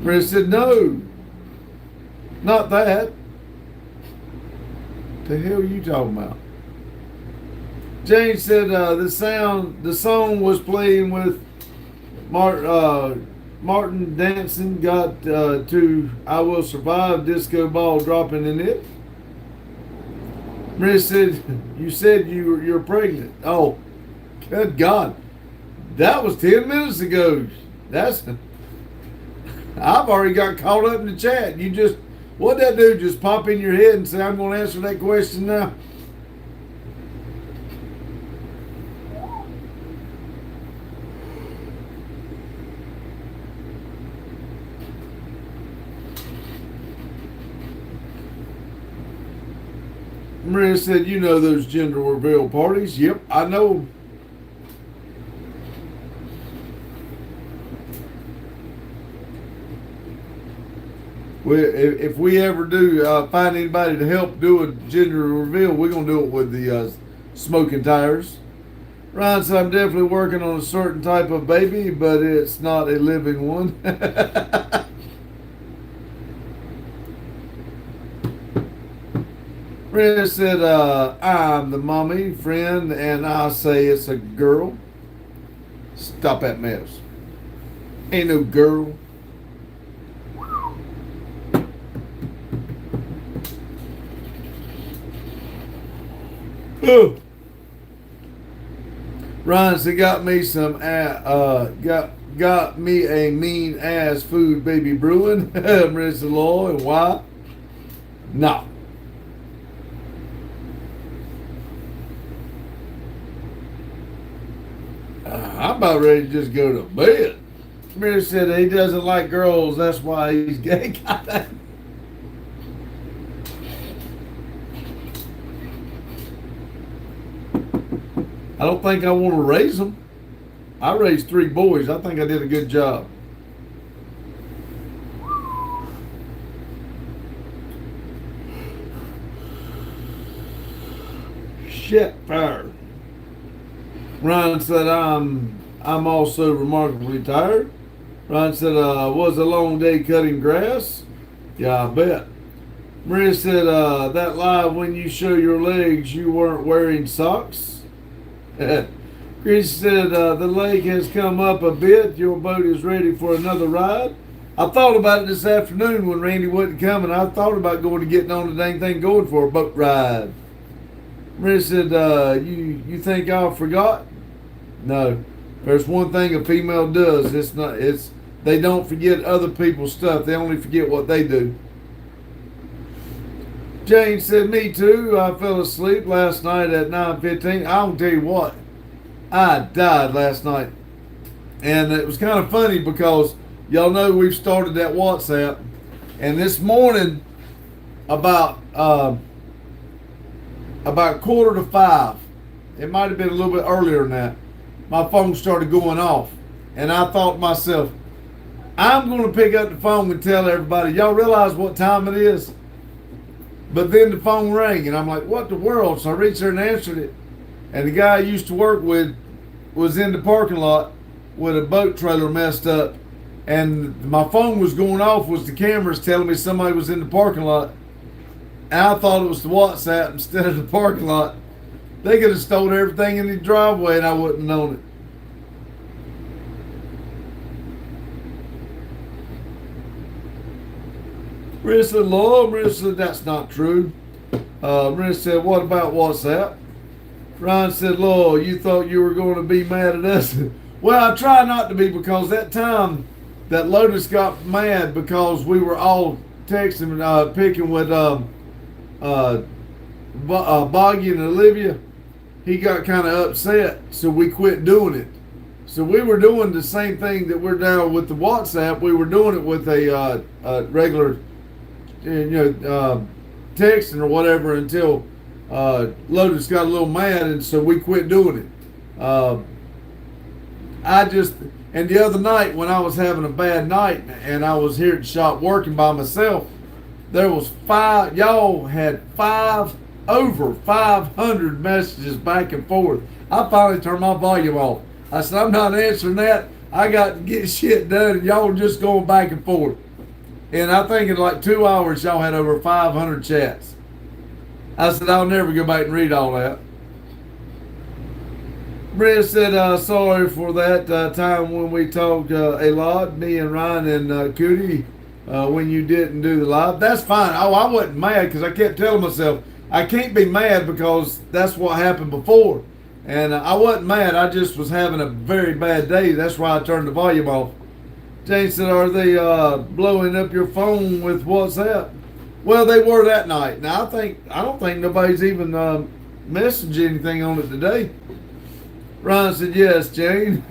Maria said, no, not that. The hell are you talking about? James said the song was playing with Martin dancing, got to I Will Survive, disco ball dropping in it. Maria said, you said you're pregnant. Oh, good God. That was 10 minutes ago. I've already got caught up in the chat. What'd that do? Just pop in your head and say, I'm going to answer that question now? Maria said, you know those gender reveal parties? Yep, I know. If we ever do find anybody to help do a gender reveal, we're going to do it with the smoking tires. Ryan said, I'm definitely working on a certain type of baby, but it's not a living one. Maria said, I'm the mommy friend, and I say it's a girl. Stop that mess. Ain't no girl. Ryan said, got me some, got me a mean ass food baby brewing. Marissa Law, and why? No. I'm about ready to just go to bed. Marissa said he doesn't like girls, that's why he's gay. I don't think I want to raise them. I raised 3 boys. I think I did a good job. Shit fire. Ryan said I'm also remarkably tired. Ryan said was a long day cutting grass. Yeah, I bet. Maria said that live when you show your legs you weren't wearing socks. Chris said the lake has come up a bit. Your boat is ready for another ride. I thought about it this afternoon when Randy wasn't coming. I thought about going to getting on the dang thing, going for a boat ride. Maria said, you think I forgot? No. There's one thing a female does. It's they don't forget other people's stuff. They only forget what they do. Jane said, me too. I fell asleep last night at 9:15. I'll tell you what, I died last night. And it was kind of funny because y'all know we've started that WhatsApp. And this morning, about 4:45, it might have been a little bit earlier than that, my phone started going off. And I thought to myself, I'm going to pick up the phone and tell everybody, y'all realize what time it is? But then the phone rang, and I'm like, what the world? So I reached there and answered it. And the guy I used to work with was in the parking lot with a boat trailer messed up. And my phone was going off, was the cameras telling me somebody was in the parking lot. And I thought it was the WhatsApp instead of the parking lot. They could have stolen everything in the driveway, and I wouldn't have known it. Marissa said, Lord, Marissa said, that's not true. Marissa said, what about WhatsApp? Ryan said, Lord, you thought you were going to be mad at us? Well, I try not to be, because that time that Lotus got mad because we were all texting, picking with Boggy and Olivia, he got kind of upset, so we quit doing it. So we were doing the same thing that we're doing with the WhatsApp. We were doing it with a regular, texting or whatever, until Lotus got a little mad, and so we quit doing it. And the other night when I was having a bad night and I was here at the shop working by myself, there was y'all had over 500 messages back and forth. I finally turned my volume off. I said, I'm not answering that. I got to get shit done, and y'all just going back and forth. And I think in like 2 hours, y'all had over 500 chats. I said, I'll never go back and read all that. Brent said, sorry for that time when we talked a lot, me and Ryan and Cootie, when you didn't do the live. That's fine. Oh, I wasn't mad, because I kept telling myself, I can't be mad because that's what happened before. And I wasn't mad. I just was having a very bad day. That's why I turned the volume off. Jane said, are they blowing up your phone with WhatsApp? Well, they were that night. Now, I don't think nobody's even messaged anything on it today. Ryan said, yes, Jane.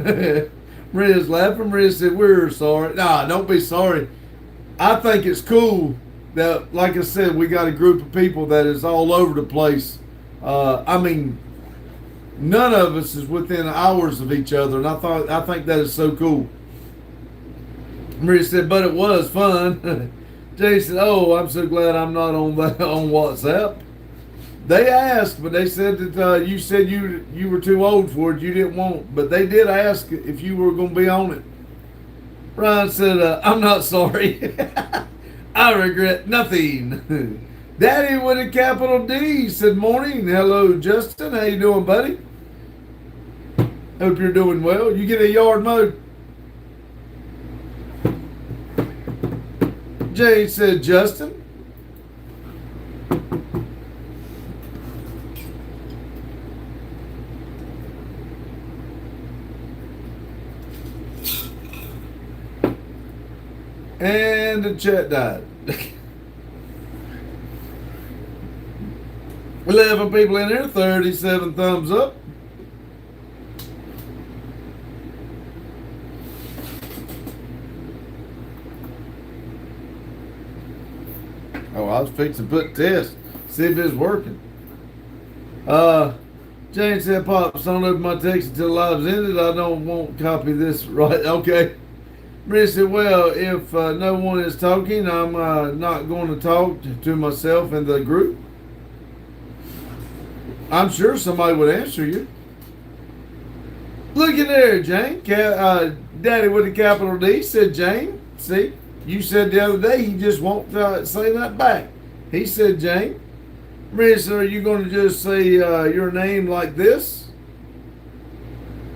Maria's laughing. Maria said, we're sorry. Nah, don't be sorry. I think it's cool that, like I said, we got a group of people that is all over the place. I mean, none of us is within hours of each other, and I think that is so cool. Maria said, but it was fun. Jay said, oh, I'm so glad I'm not on WhatsApp. They asked, but they said that you said you were too old for it. You didn't want, but they did ask if you were going to be on it. Ryan said, I'm not sorry. I regret nothing. Daddy with a capital D said morning. Hello, Justin. How you doing, buddy? Hope you're doing well. You get a yard mode. Jay said Justin. And the chat died. 11 people in here, 37 thumbs up. Oh, I was fixing to put test, see if it's working. Jane said, Pops, don't open my text until live's ended. I don't want to copy this. Right, okay. Maria said, well, if no one is talking, I'm not going to talk to myself in the group. I'm sure somebody would answer you. Look at there, Jane. Daddy with a capital D said, Jane. See, you said the other day he just won't say that back. He said, Jane. Maria said, are you going to just say your name like this?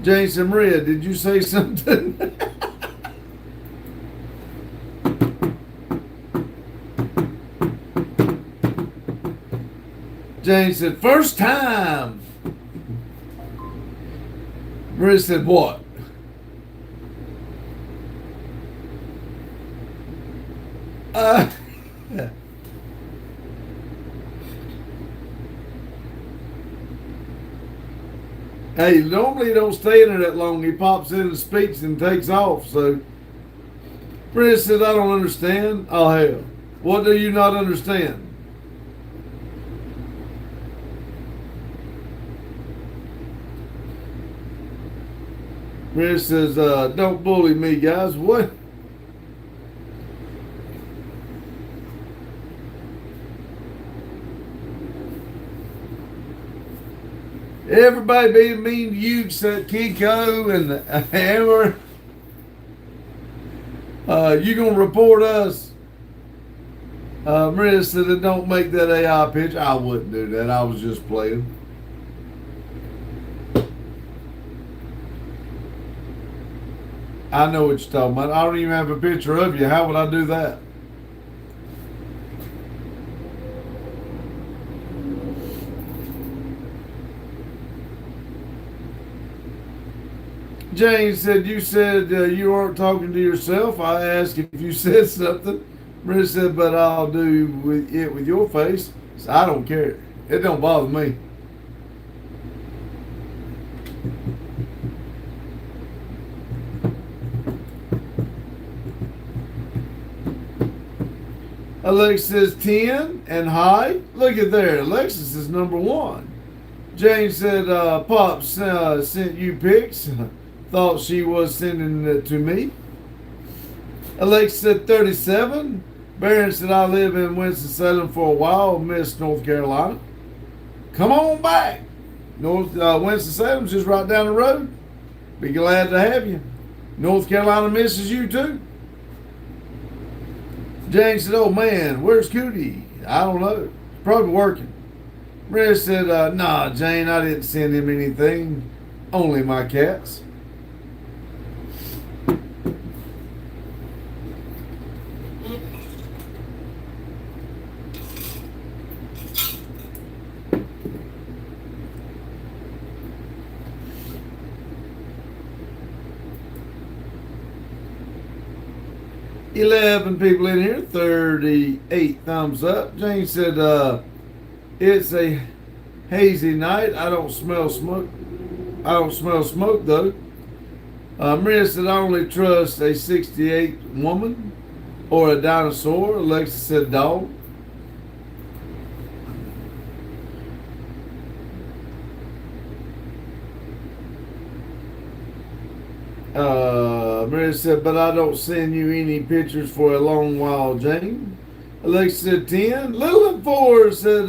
Jane said, Maria, did you say something? Jane said, first time. Maria said, what? Hey, normally he don't stay in there that long. He pops in and speaks and takes off. So, Maria said, I don't understand. Oh, hell. What do you not understand? Maria says, don't bully me, guys. What? Everybody being mean to you except Kiko and Hammer. You gonna report us? Maria said, don't make that AI picture. I wouldn't do that. I was just playing. I know what you're talking about. I don't even have a picture of you. How would I do that? Jane said, you said you aren't talking to yourself. I asked if you said something. Maria said, but I'll do it with your face. So I don't care. It don't bother me. Alexis says 10 and hi. Look at there. Alexis is number 1. Jane said, Pops sent you pics. Thought she was sending it to me. Alexis said 37. Barron said, I live in Winston-Salem for a while, miss North Carolina. Come on back. Winston-Salem's just right down the road. Be glad to have you. North Carolina misses you too. Jane said, oh man, where's Cootie? I don't know. Probably working. Maria said, nah, Jane, I didn't send him anything. Only my cats. $11 people in here, 38 thumbs up. Jane said, it's a hazy night. I don't smell smoke. I don't smell smoke though. Maria said, I only trust a 68 woman or a dinosaur. Alexa said, dog. Maria said, but I don't send you any pictures for a long while, Jane. Alexa said 10. Little 4 said,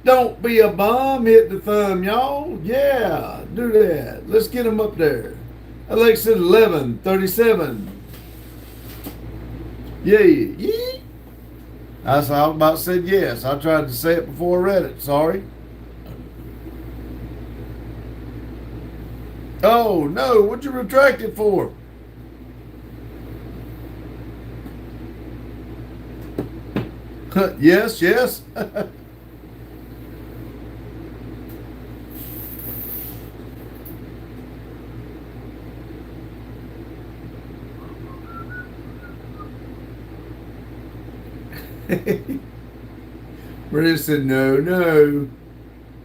don't be a bum, hit the thumb, y'all. Yeah, do that. Let's get them up there. Alexa said 11, 37. Yeah. I was about to say yes. I tried to say it before I read it. Sorry. Oh no! What'd you retract it for? Yes, yes. Maria said, no, no.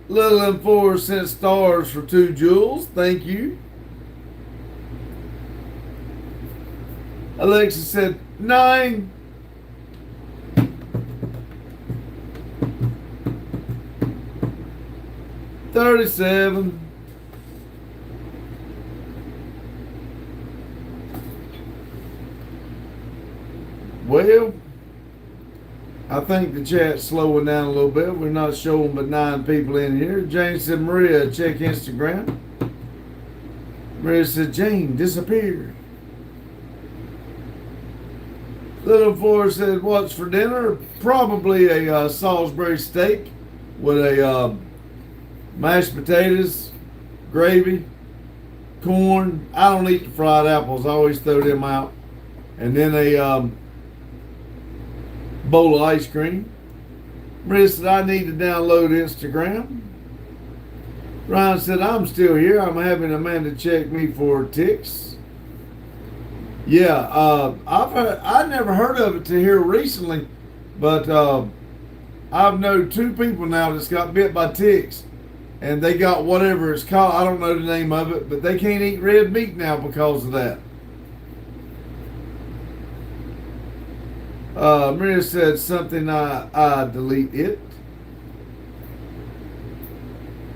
Little and 4 cent stars for 2 jewels. Thank you. Alexa said, 9. $37. Well, I think the chat's slowing down a little bit. We're not showing but 9 people in here. Jane said, Maria, check Instagram. Maria said, Jane disappeared. Little Forrest said, what's for dinner? Probably a Salisbury steak with a mashed potatoes, gravy, corn. I don't eat the fried apples. I always throw them out. And then a bowl of ice cream. Maria said, I need to download Instagram. Ryan said, I'm still here. I'm having Amanda check me for ticks. Yeah, I never heard of it till here recently, but I've known 2 people now that's got bit by ticks, and they got whatever it's called. I don't know the name of it, but they can't eat red meat now because of that. Maria said something. I delete it.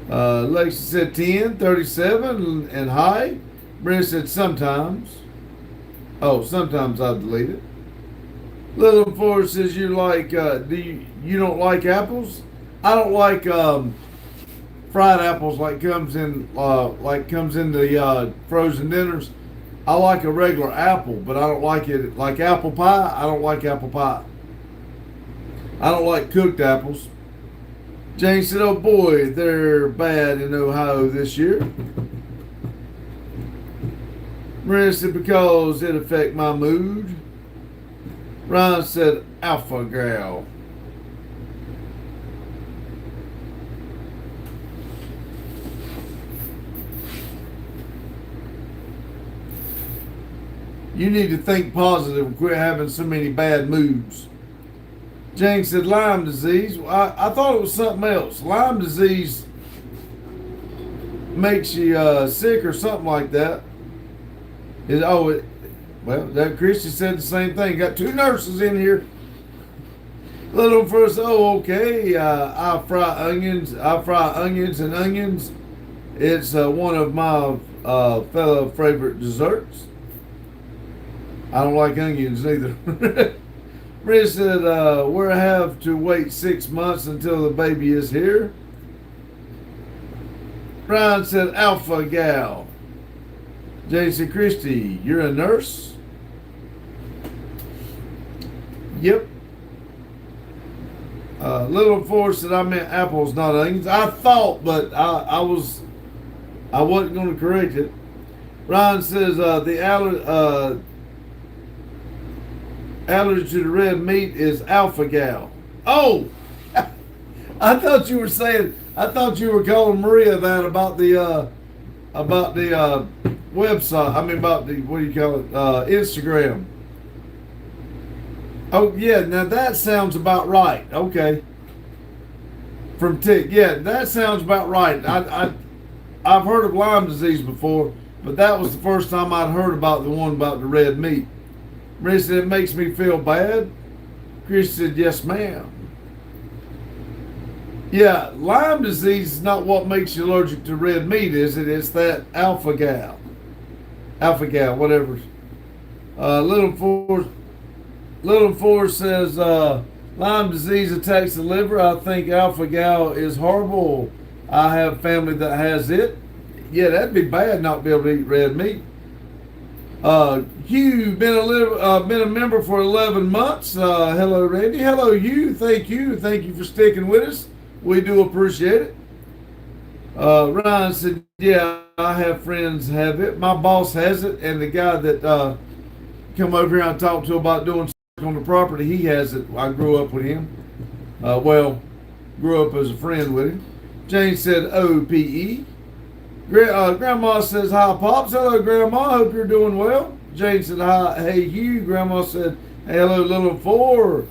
Lexi said 10, 37, and high. Maria said sometimes. Oh, sometimes I delete it. Little Forrest says you like. You don't like apples? I don't like fried apples like comes in the frozen dinners. I like a regular apple, but I don't like it like apple pie. I don't like apple pie. I don't like cooked apples. Jane said, oh boy, they're bad in Ohio this year. Maria said, because it affect my mood. Ryan said, alpha gal. You need to think positive and quit having so many bad moods. Jane said Lyme disease. Well, I thought it was something else. Lyme disease makes you sick or something like that. That Christian said the same thing. Got 2 nurses in here. Little first, okay. I fry onions and onions. It's one of my fellow favorite desserts. I don't like onions either. Maria said, we'll have to wait 6 months until the baby is here. Brian said, alpha gal. Jane said, Christy, you're a nurse? Yep. Little Forrest said, I meant apples, not onions. I thought, but I wasn't going to correct it. Ryan says, the allergy to the red meat is alpha gal. Oh, I thought you were calling Maria that about the website. I mean about the, what do you call it? Instagram. Oh yeah, now that sounds about right. Okay. From Tick, yeah, that sounds about right. I've heard of Lyme disease before, but that was the first time I'd heard about the one about the red meat. Maria said, it makes me feel bad. Chris said, yes, ma'am. Yeah, Lyme disease is not what makes you allergic to red meat, is it? It's that alpha gal, whatever. Little Force says, Lyme disease attacks the liver. I think alpha gal is horrible. I have family that has it. Yeah, that'd be bad not be able to eat red meat. Hugh, been a member for 11 months. Hello, Randy. Hello, Hugh. Thank you. Thank you for sticking with us. We do appreciate it. Ryan said, yeah, I have friends have it. My boss has it, and the guy that come over here and talk to about doing something on the property, he has it. I grew up with him. Grew up as a friend with him. Jane said, OPE. Grandma says, hi, Pops. Hello, Grandma. Hope you're doing well. Jane said, hi, hey, Hugh. Grandma said, hey, hello, little four.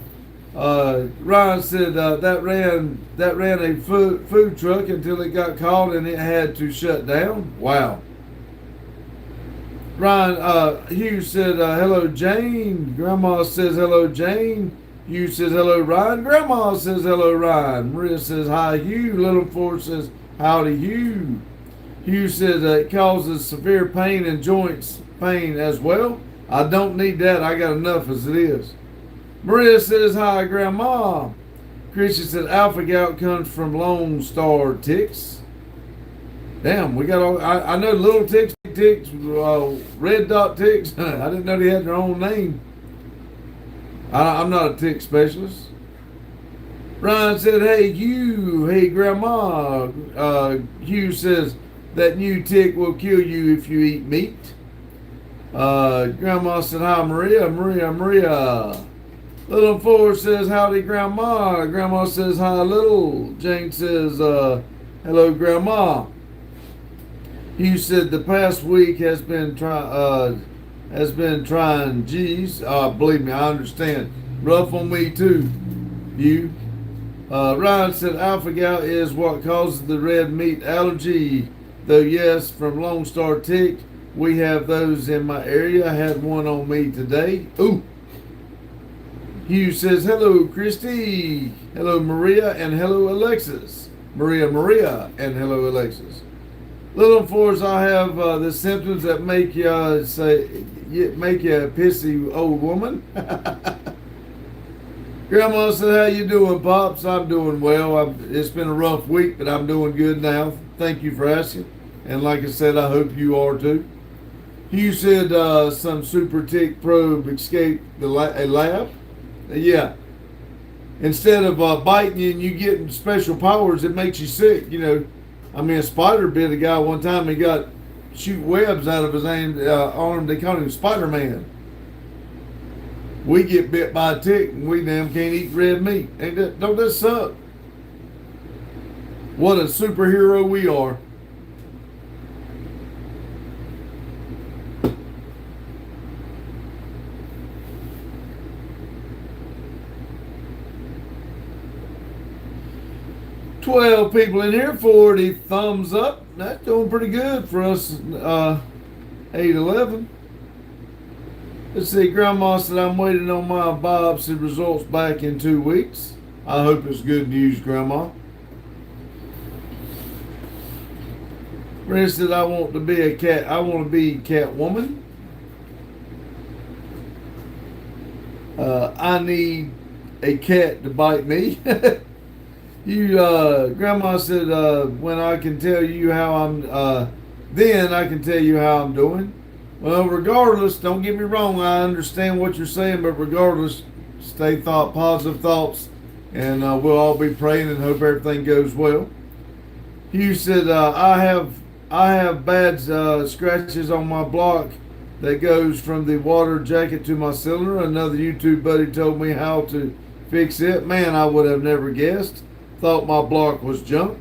Ryan said that ran a food truck until it got caught and it had to shut down. Wow. Hugh said, hello, Jane. Grandma says, hello, Jane. Hugh says, hello, Ryan. Grandma says, hello, Ryan. Maria says, hi, Hugh. Little four says, howdy, Hugh. Hugh says it causes severe pain and joints pain as well. I don't need that. I got enough as it is. Maria says, hi, Grandma. Christian said, Alpha Gout comes from Lone Star ticks. Damn, we got all, I know little ticks, red dot ticks. I didn't know they had their own name. I'm not a tick specialist. Ryan said, hey, Hugh. Hey, Grandma. Hugh says, that new tick will kill you if you eat meat. Grandma said, hi, Maria. Little four says, howdy, Grandma. Grandma says, hi, little. Jane says, hello, Grandma. Hugh said, the past week has been trying. Geez, believe me, I understand. Rough on me too, Hugh. Ryan said, alpha gout is what causes the red meat allergy. Though yes, from Lone Star tick, we have those in my area. I had one on me today. Ooh. Hugh says, hello, Christy. Hello, Maria, and hello, Alexis. Maria, and hello, Alexis. Little fours, I have the symptoms that make you a pissy old woman. Grandma said, how you doing, Pops? I'm doing well. It's been a rough week, but I'm doing good now. Thank you for asking. And like I said, I hope you are too. Hugh said some super tick probe escaped a lab. Yeah. Instead of biting you and you getting special powers, it makes you sick. You know, I mean, a spider bit a guy one time. He got shoot webs out of his arm. They called him Spider-Man. We get bit by a tick and we damn can't eat red meat. Don't that suck? What a superhero we are. $12 people in here, 40 thumbs up. That's doing pretty good for us. 8-11. Let's see. Grandma said I'm waiting on my biopsy results back in 2 weeks. I hope it's good news, Grandma. Brenda said I want to be a cat. I want to be Catwoman. I need a cat to bite me. Grandma said, when I can tell you how I'm, then I can tell you how I'm doing. Well, regardless, don't get me wrong, I understand what you're saying, but regardless, stay positive thoughts, and we'll all be praying and hope everything goes well. Hugh said, I have bad scratches on my block that goes from the water jacket to my cylinder. Another YouTube buddy told me how to fix it. Man, I would have never guessed. Thought my block was junk.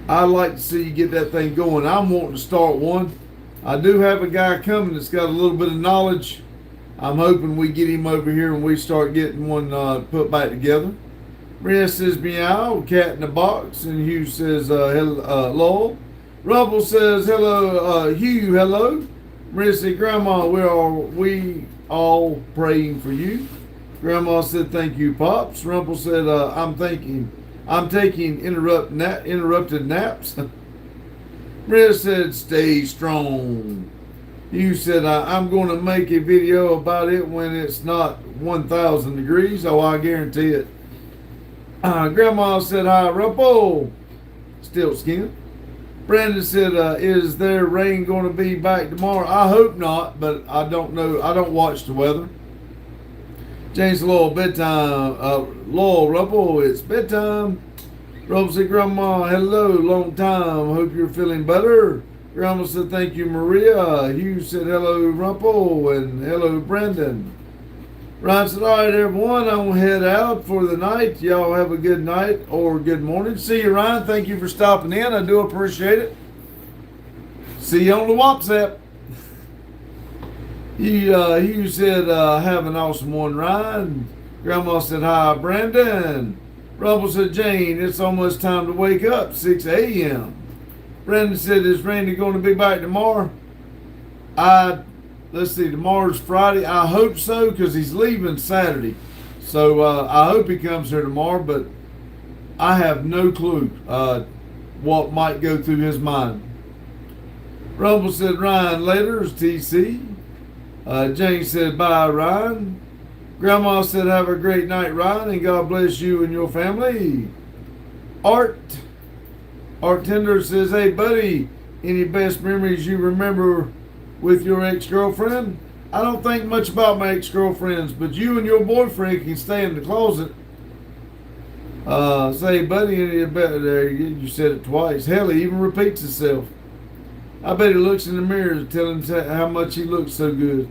I'd like to see you get that thing going. I'm wanting to start one. I do have a guy coming that's got a little bit of knowledge. I'm hoping we get him over here and we start getting one put back together. Maria says meow, cat in the box, and Hugh says hello. Rumble says hello, Hugh, hello. Maria said, Grandma, we all praying for you. Grandma said, thank you, Pops. Rumple said, I'm taking interrupted naps. Maria said, stay strong. Hugh said, I'm going to make a video about it when it's not 1,000 degrees. Oh, I guarantee it. Grandma said, hi, Rumple. Still skin. Brandon said, is there rain going to be back tomorrow? I hope not, but I don't know. I don't watch the weather. James Lowell, bedtime. Lowell, Rumple, it's bedtime. Rumple said, Grandma, hello, long time. Hope you're feeling better. Grandma said, thank you, Maria. Hugh said, hello, Rumple, and hello, Brandon. Ryan said, all right, everyone, I'm going to head out for the night. Y'all have a good night or good morning. See you, Ryan. Thank you for stopping in. I do appreciate it. See you on the WhatsApp. Hugh said, have an awesome one, Ryan. Grandma said, hi, Brandon. Rumble said, Jane, it's almost time to wake up, 6 a.m. Brandon said, is Randy going to be back tomorrow? Let's see, tomorrow's Friday. I hope so, because he's leaving Saturday. So I hope he comes here tomorrow, but I have no clue what might go through his mind. Rumble said, Ryan, later is TC. Jane said, bye, Ryan. Grandma said, have a great night, Ryan, and God bless you and your family. Art Tender says, hey, buddy, any best memories you remember with your ex-girlfriend? I don't think much about my ex-girlfriends, but you and your boyfriend can stay in the closet. Say, buddy, there you said it twice. Hell, he even repeats himself. I bet he looks in the mirror to tell him how much he looks so good.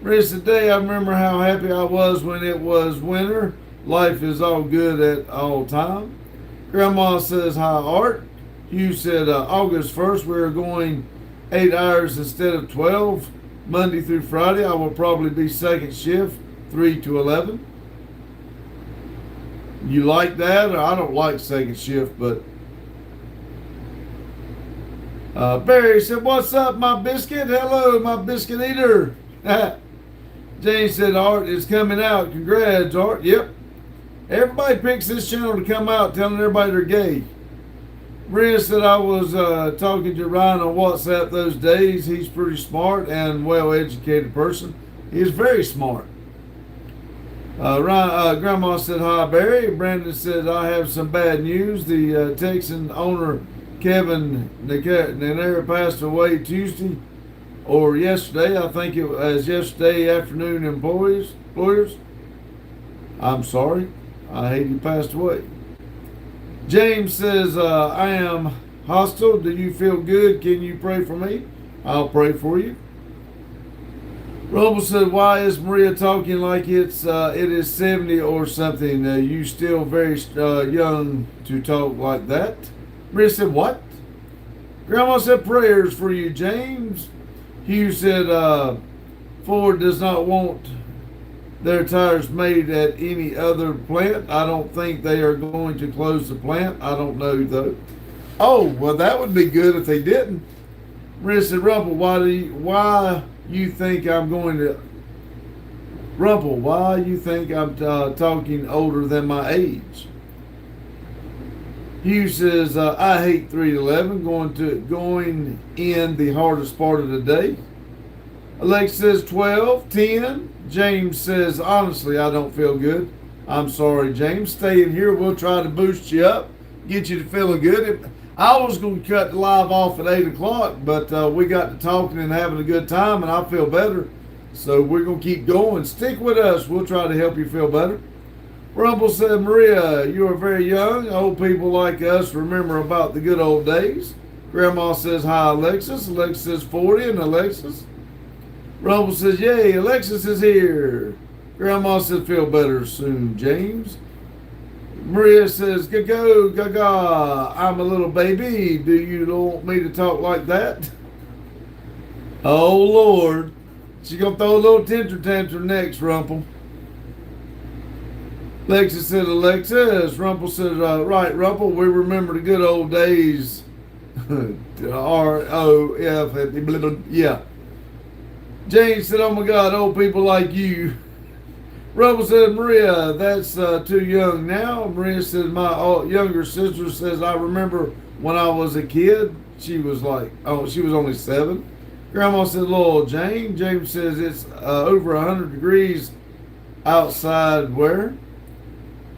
Rest of the day, I remember how happy I was when it was winter. Life is all good at all time. Grandma says, hi, Art. Hugh said, August 1st, we're going 8 hours instead of 12. Monday through Friday, I will probably be second shift, 3 to 11. You like that? Or I don't like second shift, but Barry said, what's up, my biscuit? Hello, my biscuit eater. Jane said, Art is coming out. Congrats, Art. Yep. Everybody picks this channel to come out telling everybody they're gay. Maria said, I was talking to Ryan on WhatsApp those days. He's pretty smart and well-educated person. He's very smart. Grandma said, hi, Barry. Brandon said, I have some bad news. The Texan owner, Kevin Nair, passed away Tuesday or yesterday. I think it was yesterday afternoon. Employers. I'm sorry. I hate he passed away. James says, I am hostile. Do you feel good? Can you pray for me? I'll pray for you. Rumble said, why is Maria talking like it is 70 or something? You still very young to talk like that. Maria said, what? Grandma said, prayers for you, James. Hugh said, Ford does not want their tires made at any other plant. I don't think they are going to close the plant. I don't know, though. Oh, well, that would be good if they didn't. Maria said, Rumble, why you think I'm going to... Rumple, why you think I'm talking older than my age? Hugh says, I hate 311, going in the hardest part of the day. Alexa says 12, 10. James says, honestly, I don't feel good. I'm sorry, James. Stay in here. We'll try to boost you up, get you to feeling good. I was going to cut the live off at 8 o'clock, but we got to talking and having a good time, and I feel better. So we're going to keep going. Stick with us. We'll try to help you feel better. Rumble said, Maria, you are very young. Old people like us remember about the good old days. Grandma says, hi, Alexis. Alexis says 40, and Alexis. Rumble says, yay, Alexis is here. Grandma says, feel better soon, James. Maria says, go, gaga, I'm a little baby. Do you want me to talk like that? Oh, Lord. She's going to throw a little tantrum next, Rumple. Lexus said, Alexis. Rumple said, right, Rumple, we remember the good old days. R-O-F, yeah. James said, oh my God, old people like you. Rumble said, Maria, that's too young now. Maria said, my younger sister says, I remember when I was a kid. She was she was only 7. Grandma said, Lord, Jane. James says, it's over 100 degrees outside where?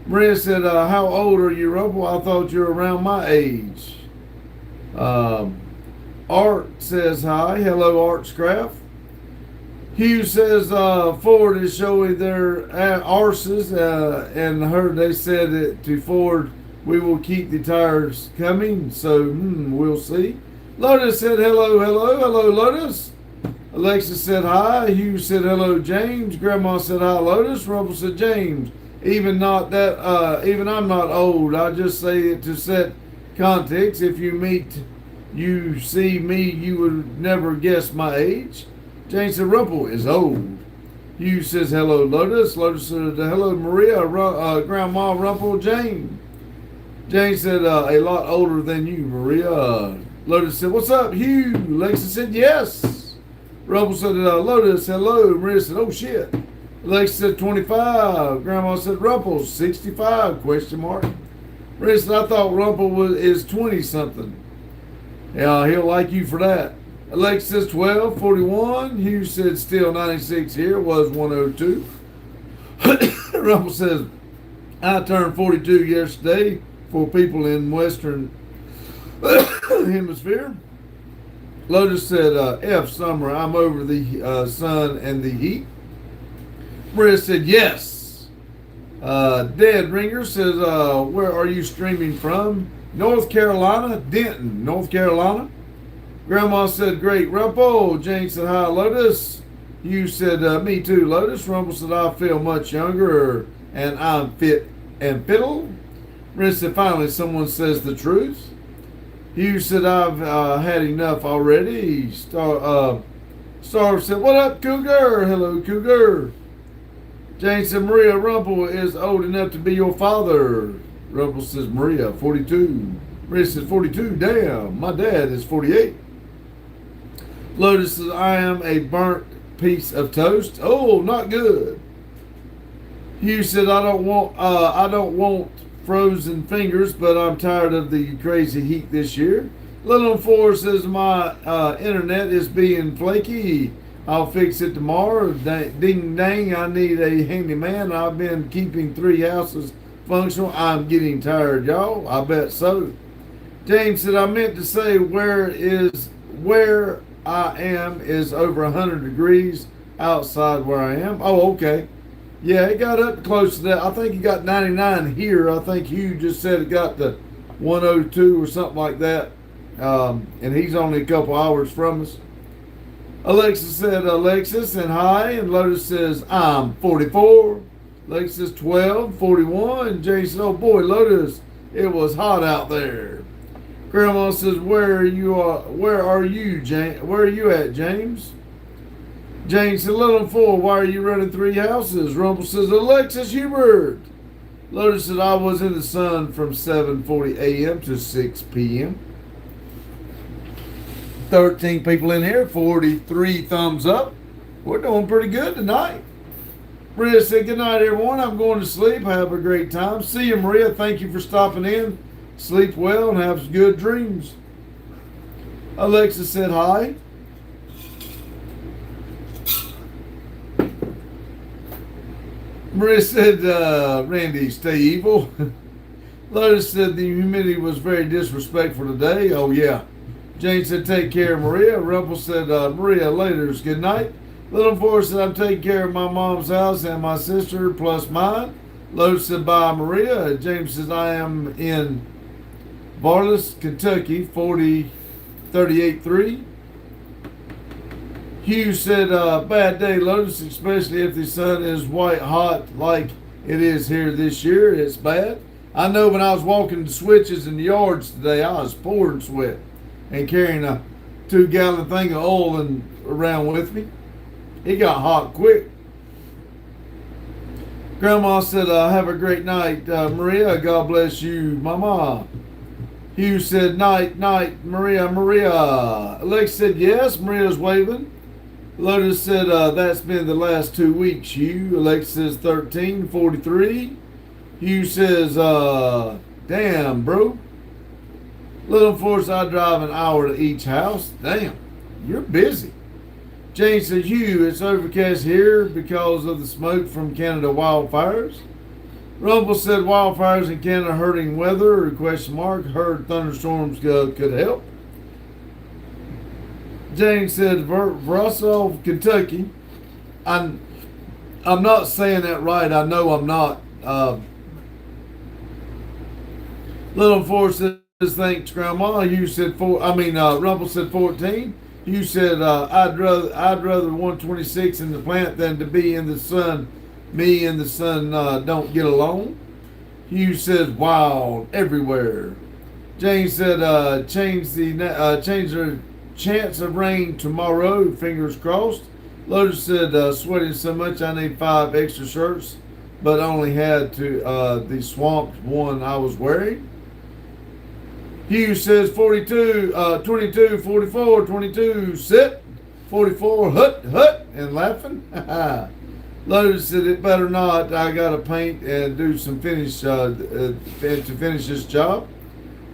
Maria said, how old are you, Rumble? I thought you were around my age. Um, Art says hi. Hello, Artscraft. Hugh says Ford is showing their arses, and heard they said that to Ford we will keep the tires coming, so we'll see. Lotus said hello, hello, hello, Lotus. Alexis said hi. Hugh said hello, James. Grandma said hi, Lotus. Rumble said James. Even not that. Even I'm not old. I just say it to set context. If you see me, you would never guess my age. James said Rumple is old. Hugh says hello, Lotus. Lotus said hello, Maria. Grandma Rumple, Jane. Jane said a lot older than you, Maria. Lotus said, what's up, Hugh? Alexis said yes. Rumple said Lotus, hello. Maria said, oh shit. Alexis said 25. Grandma said Rumple 65 question mark. Maria said I thought Rumple is 20 something. Yeah, he'll like you for that. Alexis says 12, 41. Hugh said still 96 here, was 102. Rumple says, I turned 42 yesterday for people in Western Hemisphere. Lotus said, F summer, I'm over the sun and the heat. Maria said, yes. Dead Ringer says, where are you streaming from? North Carolina, Denton, North Carolina. Grandma said, great Rumple. Jane said, hi, Lotus. Hugh said, me too, Lotus. Rumple said, I feel much younger and I'm fit and fiddle. Maria said, finally, someone says the truth. Hugh said, I've had enough already. Star said, what up, Cougar? Hello, Cougar. Jane said, Maria, Rumple is old enough to be your father. Rumple says, Maria, 42. Maria says, 42, damn, my dad is 48. Lotus says, I am a burnt piece of toast. Oh, not good. Hugh said, I don't want frozen fingers, but I'm tired of the crazy heat this year. Little 4 says, my internet is being flaky. I'll fix it tomorrow. Ding dang, I need a handyman. I've been keeping 3 houses functional. I'm getting tired, y'all. I bet so. James said, I meant to say where I am is over 100 degrees outside where I am. Oh, okay. Yeah, it got up close to that. I think it got 99 here. I think Hugh just said it got to 102 or something like that. And he's only a couple hours from us. Alexis said, Alexis, and hi. And Lotus says, I'm 44. Alexis says, 12, 41. Jay said, oh boy, Lotus, it was hot out there. Grandma says, where are you, James? Where are you at, James? James said, little 4, why are you running 3 houses? Rumple says, Alexis Hubert. Lotus said, I was in the sun from 7:40 a.m. to 6 p.m. 13 people in here, 43 thumbs up. We're doing pretty good tonight. Maria said, good night, everyone. I'm going to sleep. Have a great time. See you, Maria. Thank you for stopping in. Sleep well and have good dreams. Alexa said hi. Maria said, Randy, stay evil. Lotus said the humidity was very disrespectful today. Oh, yeah. Jane said, take care, Maria. Rumple said, Maria, later's good night. Little Four said, I'm taking care of my mom's house and my sister plus mine. Lotus said, bye, Maria. James says, I am in Varlas, Kentucky, 38.3. Hugh said, bad day, Lotus, especially if the sun is white hot like it is here this year. It's bad. I know when I was walking the switches in the yards today, I was pouring sweat and carrying a 2-gallon thing of oil around with me. It got hot quick. Grandma said, have a great night, Maria. God bless you, Mama. Hugh said, night, Maria. Alex said, yes. Maria's waving. Lotus said, that's been the last 2 weeks, Hugh. Alex says 13:43. Hugh says, damn, bro. Little Force, I drive an hour to each house. Damn, you're busy. Jane says, Hugh, it's overcast here because of the smoke from Canada wildfires. Rumble said, wildfires in Canada hurting weather, ? Heard thunderstorms could help. James said Vrasov, Kentucky. I'm not saying that right. I know I'm not. Little Four says thanks, Grandma. You said Rumble said 14. You said I'd rather 126 in the plant than to be in the sun. Me and the sun don't get along. You said wild everywhere. James said change the chance of rain tomorrow. Fingers crossed. Lotus said sweating so much I need 5 extra shirts, but only had to the swamped one I was wearing. Hugh says 42, 22, 44, 22, sit, 44, hut, and laughing. Lotus said it better not. I got to paint and do some finish to finish this job.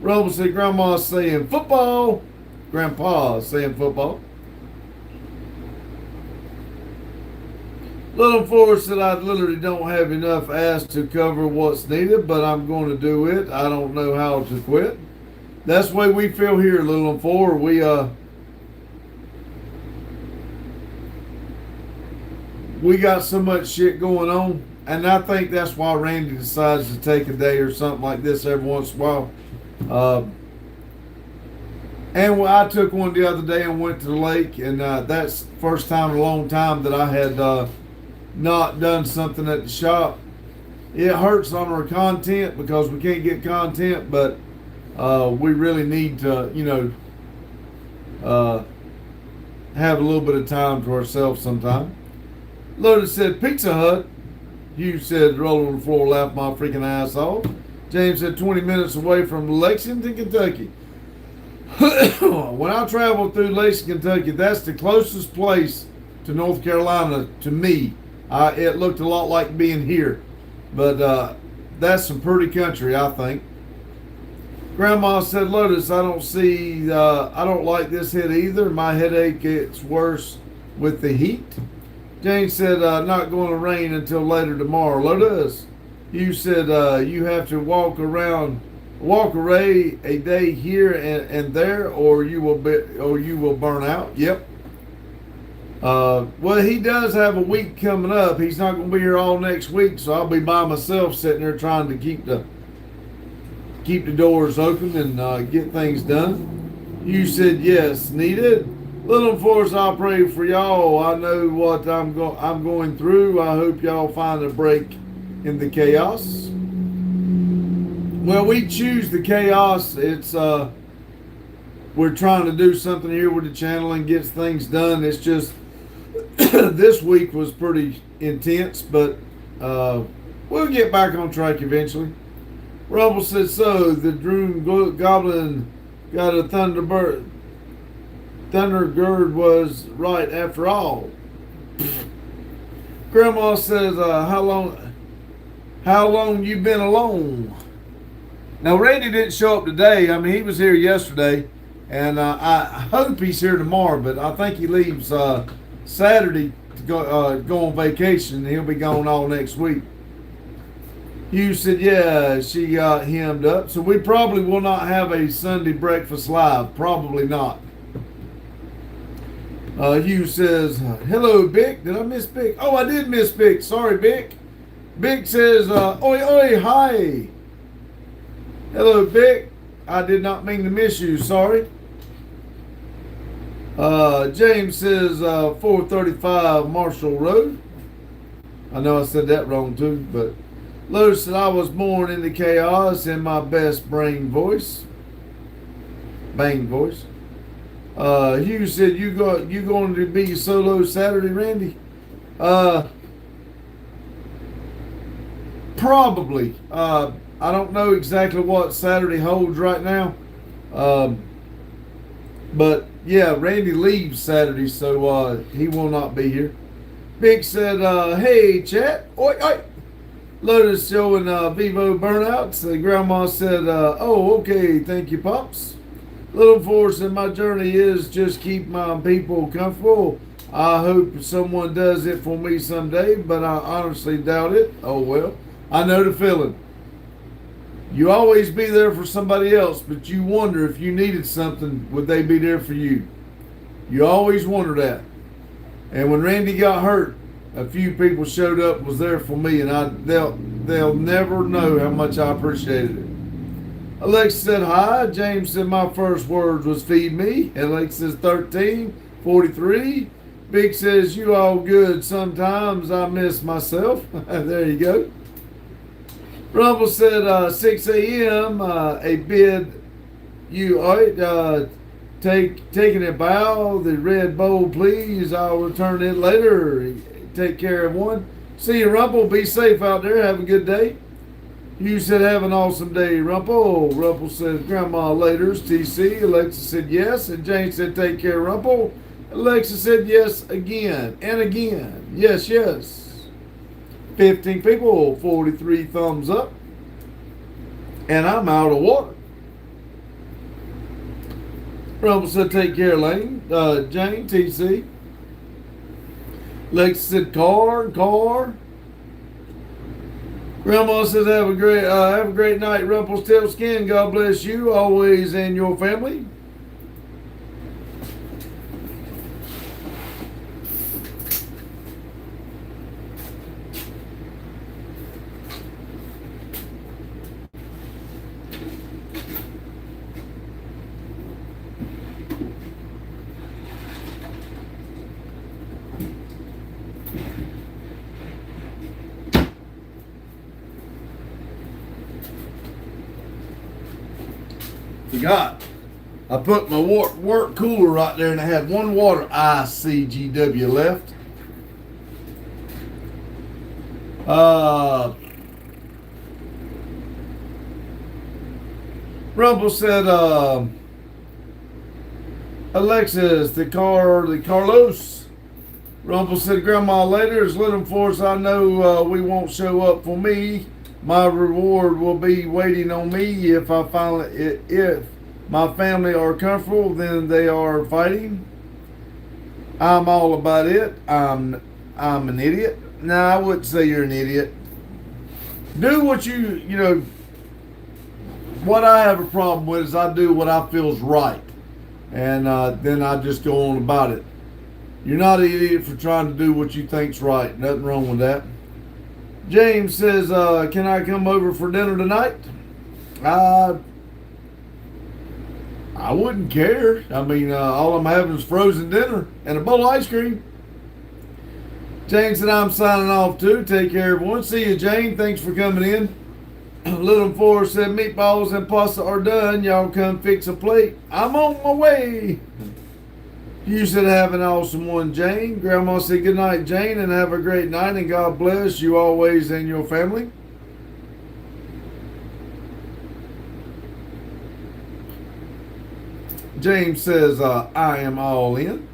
Rumble said Grandma's saying football. Grandpa's saying football. Little Four said I literally don't have enough ass to cover what's needed, but I'm going to do it. I don't know how to quit. That's the way we feel here, Little Four. We got so much shit going on, and I think that's why Randy decides to take a day or something like this every once in a while. And I took one the other day and went to the lake, and that's the first time in a long time that I had not done something at the shop. It hurts on our content because we can't get content, but we really need to, have a little bit of time to ourselves sometime. Lotus said Pizza Hut. Hugh said roll on the floor, laugh my freaking ass off. James said 20 minutes away from Lexington, Kentucky. When I traveled through Lexington, Kentucky, that's the closest place to North Carolina to me. It looked a lot like being here, but that's some pretty country, I think. Grandma said, Lotus, I don't like this head either. My headache gets worse with the heat. Jane said, not going to rain until later tomorrow. Lotus, you said you have to walk away a day here and there, or you will burn out. Yep. Well, he does have a week coming up. He's not going to be here all next week, so I'll be by myself sitting there trying to keep the doors open and get things done. You said yes, needed. Little Force, I'll pray for y'all. I know what I'm going through. I hope y'all find a break in the chaos. Well, we choose the chaos. It's we're trying to do something here with the channel and get things done. It's just this week was pretty intense, but we'll get back on track eventually. Rumble said so. The Droom Goblin got a Thunderbird. Thundergird was right after all. Grandma says, how long you been alone? Now, Randy didn't show up today. I mean, he was here yesterday, and I hope he's here tomorrow, but I think he leaves Saturday to go on vacation. He'll be gone all next week. You said, yeah, she got hemmed up. So we probably will not have a Sunday breakfast live. Probably not. Hugh says, hello, Bick. Did I miss Bick? Oh, I did miss Bick. Sorry, Bick. Bick says, oi, hi. Hello, Bick. I did not mean to miss you. Sorry. James says, 435 Marshall Road. I know I said that wrong, too, but Lotus said, I was born in the chaos in my best bang voice. Hugh said, you going to be solo Saturday, Randy? Probably. I don't know exactly what Saturday holds right now. But yeah, Randy leaves Saturday, so he will not be here. Big said, hey, chat. Oi. Lotus showing Vivo burnouts. Grandma said, oh, okay, thank you, Pops. Little Four said, my journey is just keep my people comfortable. I hope someone does it for me someday, but I honestly doubt it. Oh, well, I know the feeling. You always be there for somebody else, but you wonder if you needed something, would they be there for you? You always wonder that. And when Randy got hurt, a few people showed up, was there for me, and they'll never know how much I appreciated it. Alexa said hi. James said my first words was feed me. Alexa says 13:43. Big says you all good. Sometimes I miss myself. There you go. Rumble said 6 a.m. A bid you alright? Taking a bow. The red bowl, please. I'll return it later. Take care, everyone. See you, Rumple. Be safe out there. Have a good day. You said have an awesome day, Rumple. Rumple said Grandma laters, TC. Alexa said yes. And James said take care, Rumple. Alexa said yes again and again. Yes, yes. 15 people, 43 thumbs up. And I'm out of water. Rumble said take care, Lane. Jane, TC. Alexa said car. Grandma says have a great night, Rumpelstiltskin. God bless you always and your family. Forgot. I put my work cooler right there and I had one water ICGW left. Rumble said Alexis, the Carlos. Rumble said Grandma later is little for us. I know we won't show up for me. My reward will be waiting on me if my family are comfortable, then they are fighting. I'm all about it. I'm an idiot. No, I wouldn't say you're an idiot. Do what what I have a problem with is I do what I feel is right. And then I just go on about it. You're not an idiot for trying to do what you think's right. Nothing wrong with that. James says, can I come over for dinner tonight? I wouldn't care. I mean, all I'm having is frozen dinner and a bowl of ice cream. Jane said, I'm signing off too. Take care, everyone. See you, Jane. Thanks for coming in. Little Forrest said, meatballs and pasta are done. Y'all come fix a plate. I'm on my way. You said have an awesome one, Jane. Grandma said good night, Jane, and have a great night, and God bless you always and your family. James says, I am all in.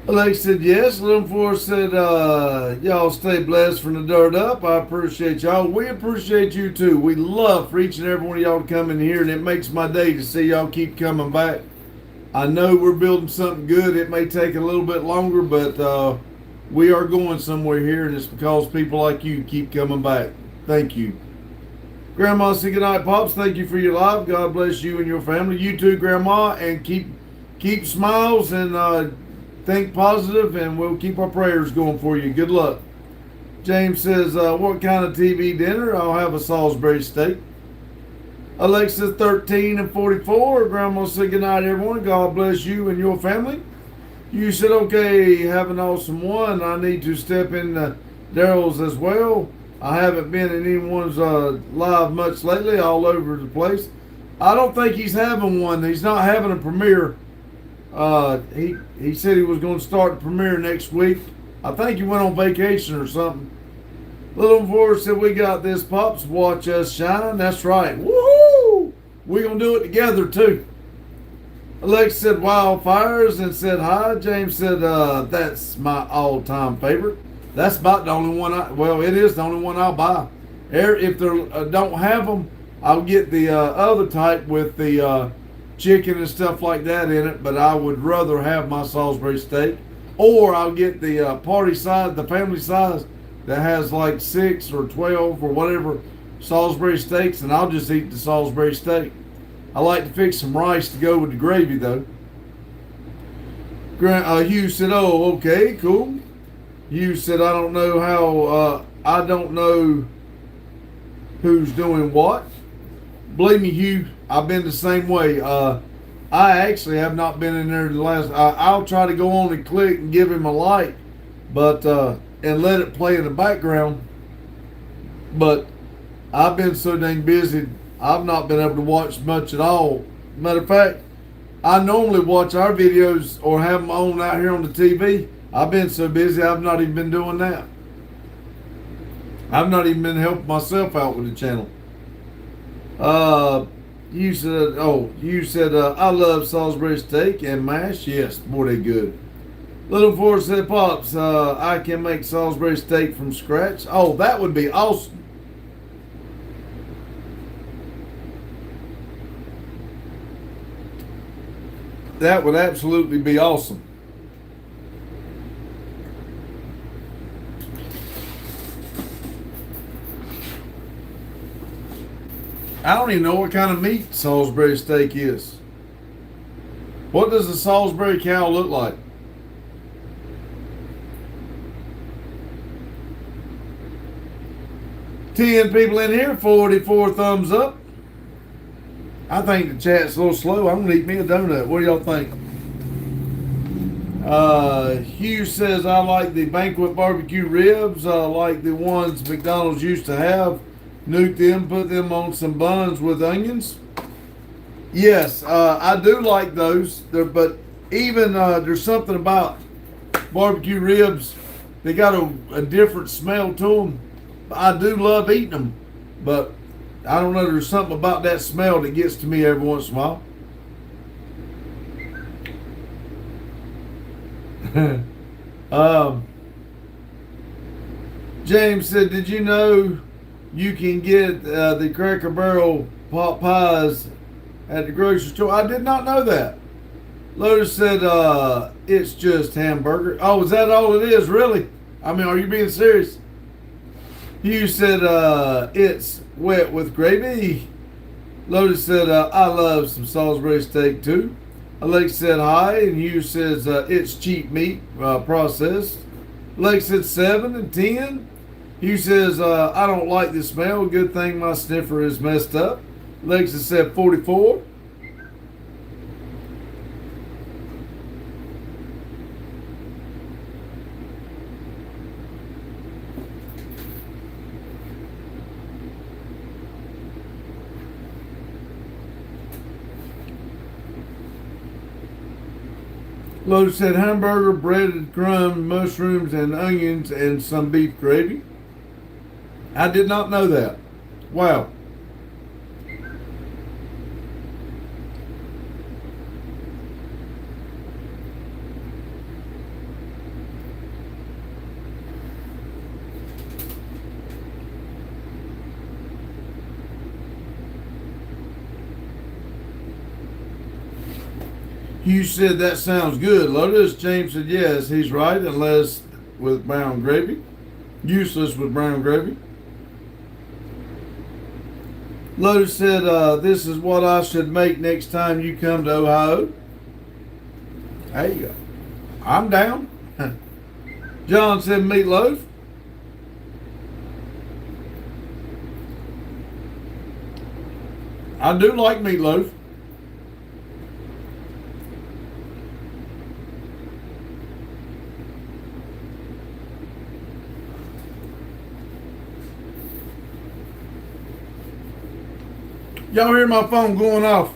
Alex said yes. Little Forrest said, y'all stay blessed from the dirt up. I appreciate y'all. We appreciate you too. We love for each and every one of y'all to come in here, and it makes my day to see y'all keep coming back. I know we're building something good. It may take a little bit longer, but we are going somewhere here, and it's because people like you keep coming back. Thank you. Grandma said good night, Pops. Thank you for your life. God bless you and your family. You too, Grandma, and keep smiles and think positive, and we'll keep our prayers going for you. Good luck. James says, what kind of TV dinner? I'll have a Salisbury steak. Alexa 13:44. Grandma said good night, everyone. God bless you and your family. You said, okay, have an awesome one. I need to step in Daryl's as well. I haven't been in anyone's live much lately, all over the place. I don't think he's having one. He's not having a premiere. He said he was going to start the premiere next week. I think he went on vacation or something. Little Forrest said, we got this, Pops. Watch us shine. That's right. Woohoo! We're going to do it together, too. Alex said wildfires and said hi. James said, that's my all-time favorite. That's about the only one it is the only one I'll buy. If they don't have them, I'll get the other type with the chicken and stuff like that in it. But I would rather have my Salisbury steak, or I'll get the party size, the family size that has like 6 or 12 or whatever Salisbury steaks, and I'll just eat the Salisbury steak. I like to fix some rice to go with the gravy though. Grant Hugh said, "Oh, okay, cool." Hugh said, "I don't know how. I don't know who's doing what." Believe me, Hugh, I've been the same way. I actually have not been in there the last. I'll try to go on and click and give him a like, but and let it play in the background. But I've been so dang busy, I've not been able to watch much at all. Matter of fact, I normally watch our videos or have them on out here on the TV. I've been so busy, I've not even been doing that. I've not even been helping myself out with the channel. You said, I love Salisbury steak and mash. Yes, boy, they good. Little Forrest said, Pops, I can make Salisbury steak from scratch. Oh, that would be awesome. That would absolutely be awesome. I don't even know what kind of meat Salisbury steak is. What does a Salisbury cow look like? Ten people in here, 44 thumbs up. I think the chat's a little slow. I'm going to eat me a donut. What do y'all think? Hugh says, I like the banquet barbecue ribs. I like the ones McDonald's used to have. Nuke them, put them on some buns with onions. Yes, I do like those. But even there's something about barbecue ribs. They got a different smell to them. I do love eating them. But I don't know, there's something about that smell that gets to me every once in a while. James said, did you know you can get the Cracker Barrel pot pies at the grocery store? I did not know that. Lotus said, it's just hamburger. Oh, is that all it is, really? I mean, are you being serious? Hugh said, it's wet with gravy. Lotus said, I love some Salisbury steak too. Alex said hi, and Hugh says, it's cheap meat, processed. Alex said 7 and 10. Hugh says, I don't like the smell. Good thing my sniffer is messed up. Alexa said 44. Lotus said hamburger, breaded crumb, mushrooms, and onions, and some beef gravy. I did not know that. Wow. Hugh said that sounds good. Lotus. James said yes, he's right, unless with brown gravy. Useless with brown gravy. Lotus said, this is what I should make next time you come to Ohio. Hey, I'm down. John said meatloaf. I do like meatloaf. Y'all hear my phone going off?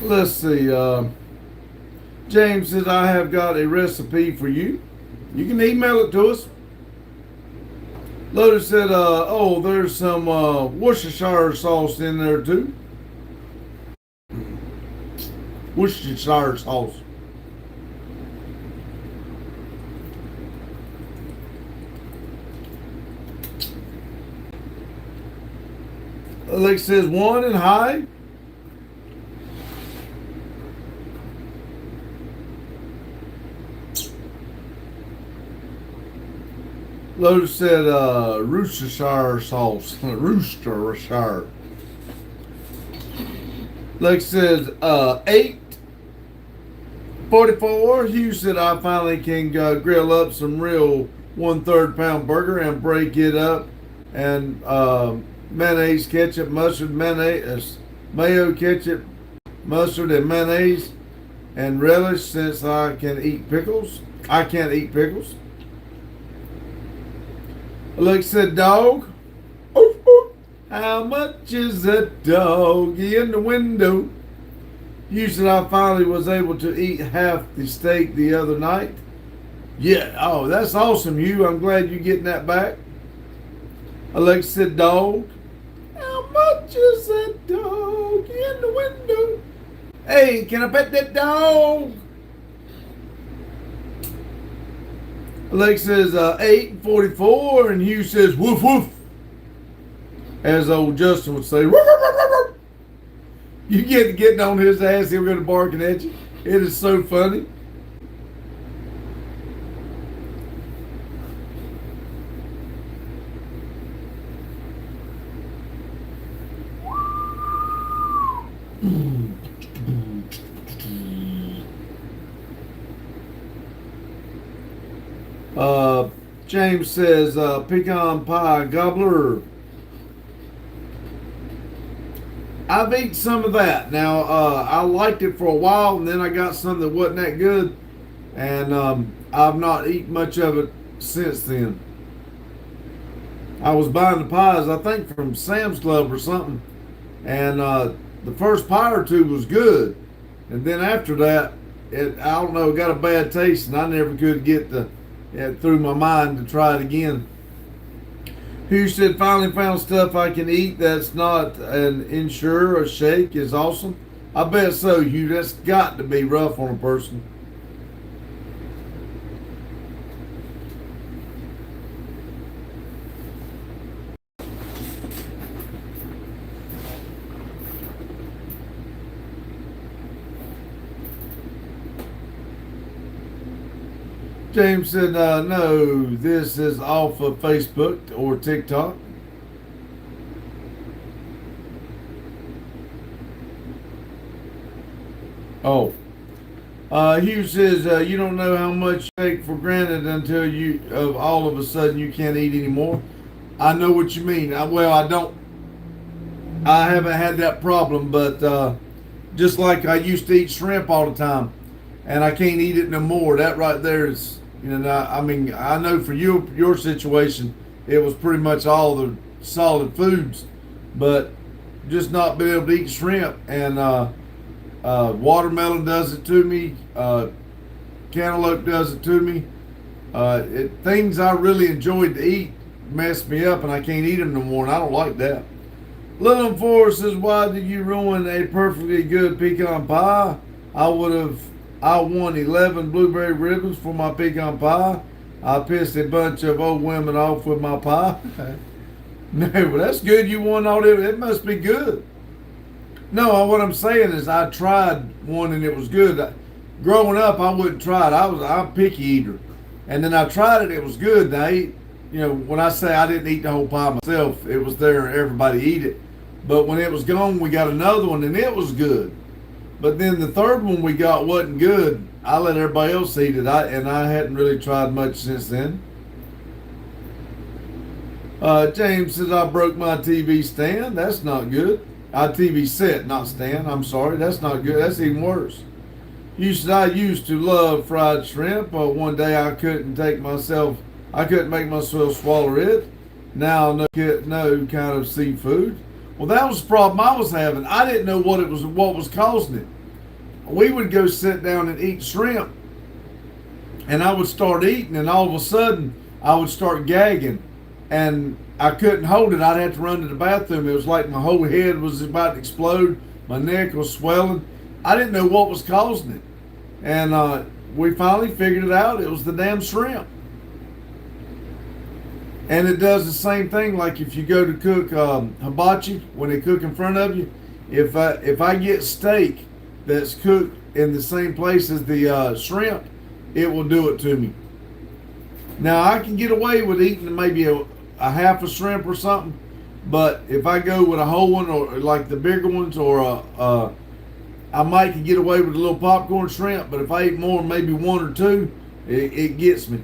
Let's see. James says, I have got a recipe for you. You can email it to us. Lotus said, oh, there's some Worcestershire sauce in there too. Worcestershire sauce. Alex says, one and high. Lotus said, Worcestershire sauce. Worcestershire. Lex says, 8:44. Hugh said, I finally can grill up some real 1/3 pound burger and break it up. And mayonnaise, ketchup, mustard, mayonnaise, mayo, ketchup, mustard, and mayonnaise. And relish since I can eat pickles. I can't eat pickles. Alex said, dog. How much is that dog in the window? You said I finally was able to eat half the steak the other night. Yeah, oh, that's awesome, Hugh. I'm glad you're getting that back. Alex said, dog. How much is that dog in the window? Hey, can I pet that dog? Alex says 8:44, and Hugh says woof woof, as old Justin would say. Woof, woof, woof, woof. You get to getting on his ass, he'll go to barking at you. It is so funny. James says, pecan pie gobbler. I've eaten some of that. Now, I liked it for a while, and then I got some that wasn't that good, and I've not eaten much of it since then. I was buying the pies, I think, from Sam's Club or something, and the first pie or two was good, and then after that, I don't know, it got a bad taste, and I never could get through my mind to try it again. Who said, finally found stuff I can eat that's not an insure or shake is awesome. I bet so, Hugh. That's got to be rough on a person. James said, no, this is off of Facebook or TikTok. Oh. Hugh says, you don't know how much you take for granted until all of a sudden you can't eat anymore. I know what you mean. I haven't had that problem, but just like I used to eat shrimp all the time, and I can't eat it no more. That right there is, I mean, I know for your situation, it was pretty much all the solid foods, but just not being able to eat shrimp, and watermelon does it to me, cantaloupe does it to me. Things I really enjoyed to eat mess me up, and I can't eat them no more, and I don't like that. Little Forrest says, why did you ruin a perfectly good pecan pie? I won 11 blueberry ribbons for my pecan pie. I pissed a bunch of old women off with my pie. No, but that's good. You won all that. It must be good. No, what I'm saying is I tried one and it was good. Growing up, I wouldn't try it. I'm a picky eater. And then I tried it. It was good. And I ate, when I say I didn't eat the whole pie myself, it was there and everybody eat it. But when it was gone, we got another one and it was good. But then the third one we got wasn't good. I let everybody else eat it, and I hadn't really tried much since then. James says, I broke my TV stand. That's not good. TV set, not stand. I'm sorry. That's not good. That's even worse. I used to love fried shrimp, but one day I couldn't make myself swallow it. Now I no kind of seafood. Well, that was the problem I was having. I didn't know what was causing it. we would go sit down and eat shrimp. And I would start eating, and all of a sudden, I would start gagging. And I couldn't hold it. I'd have to run to the bathroom. It was like my whole head was about to explode. My neck was swelling. I didn't know what was causing it. And we finally figured it out. It was the damn shrimp. And it does the same thing like if you go to cook hibachi, when they cook in front of you. If I get steak that's cooked in the same place as the shrimp, it will do it to me. Now, I can get away with eating maybe a half a shrimp or something, but if I go with a whole one, or like the bigger ones, or I might can get away with a little popcorn shrimp, but if I eat more, maybe one or two, it gets me.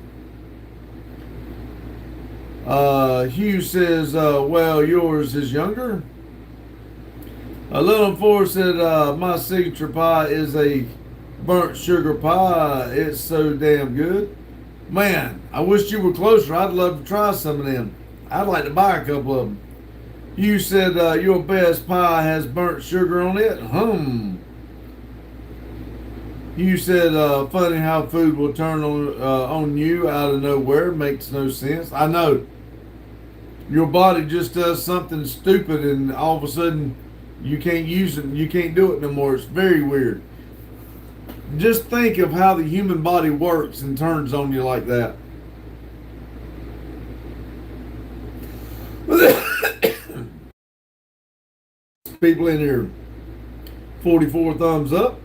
Hugh says, well, yours is younger. Little Four said, my signature pie is a burnt sugar pie. It's so damn good. Man, I wish you were closer. I'd love to try some of them. I'd like to buy a couple of them. You said your best pie has burnt sugar on it? You said, funny how food will turn on you out of nowhere. Makes no sense. I know. Your body just does something stupid, and all of a sudden you can't use it. You can't do it no more. It's very weird. Just think of how the human body works and turns on you like that. People in here, 44 thumbs up.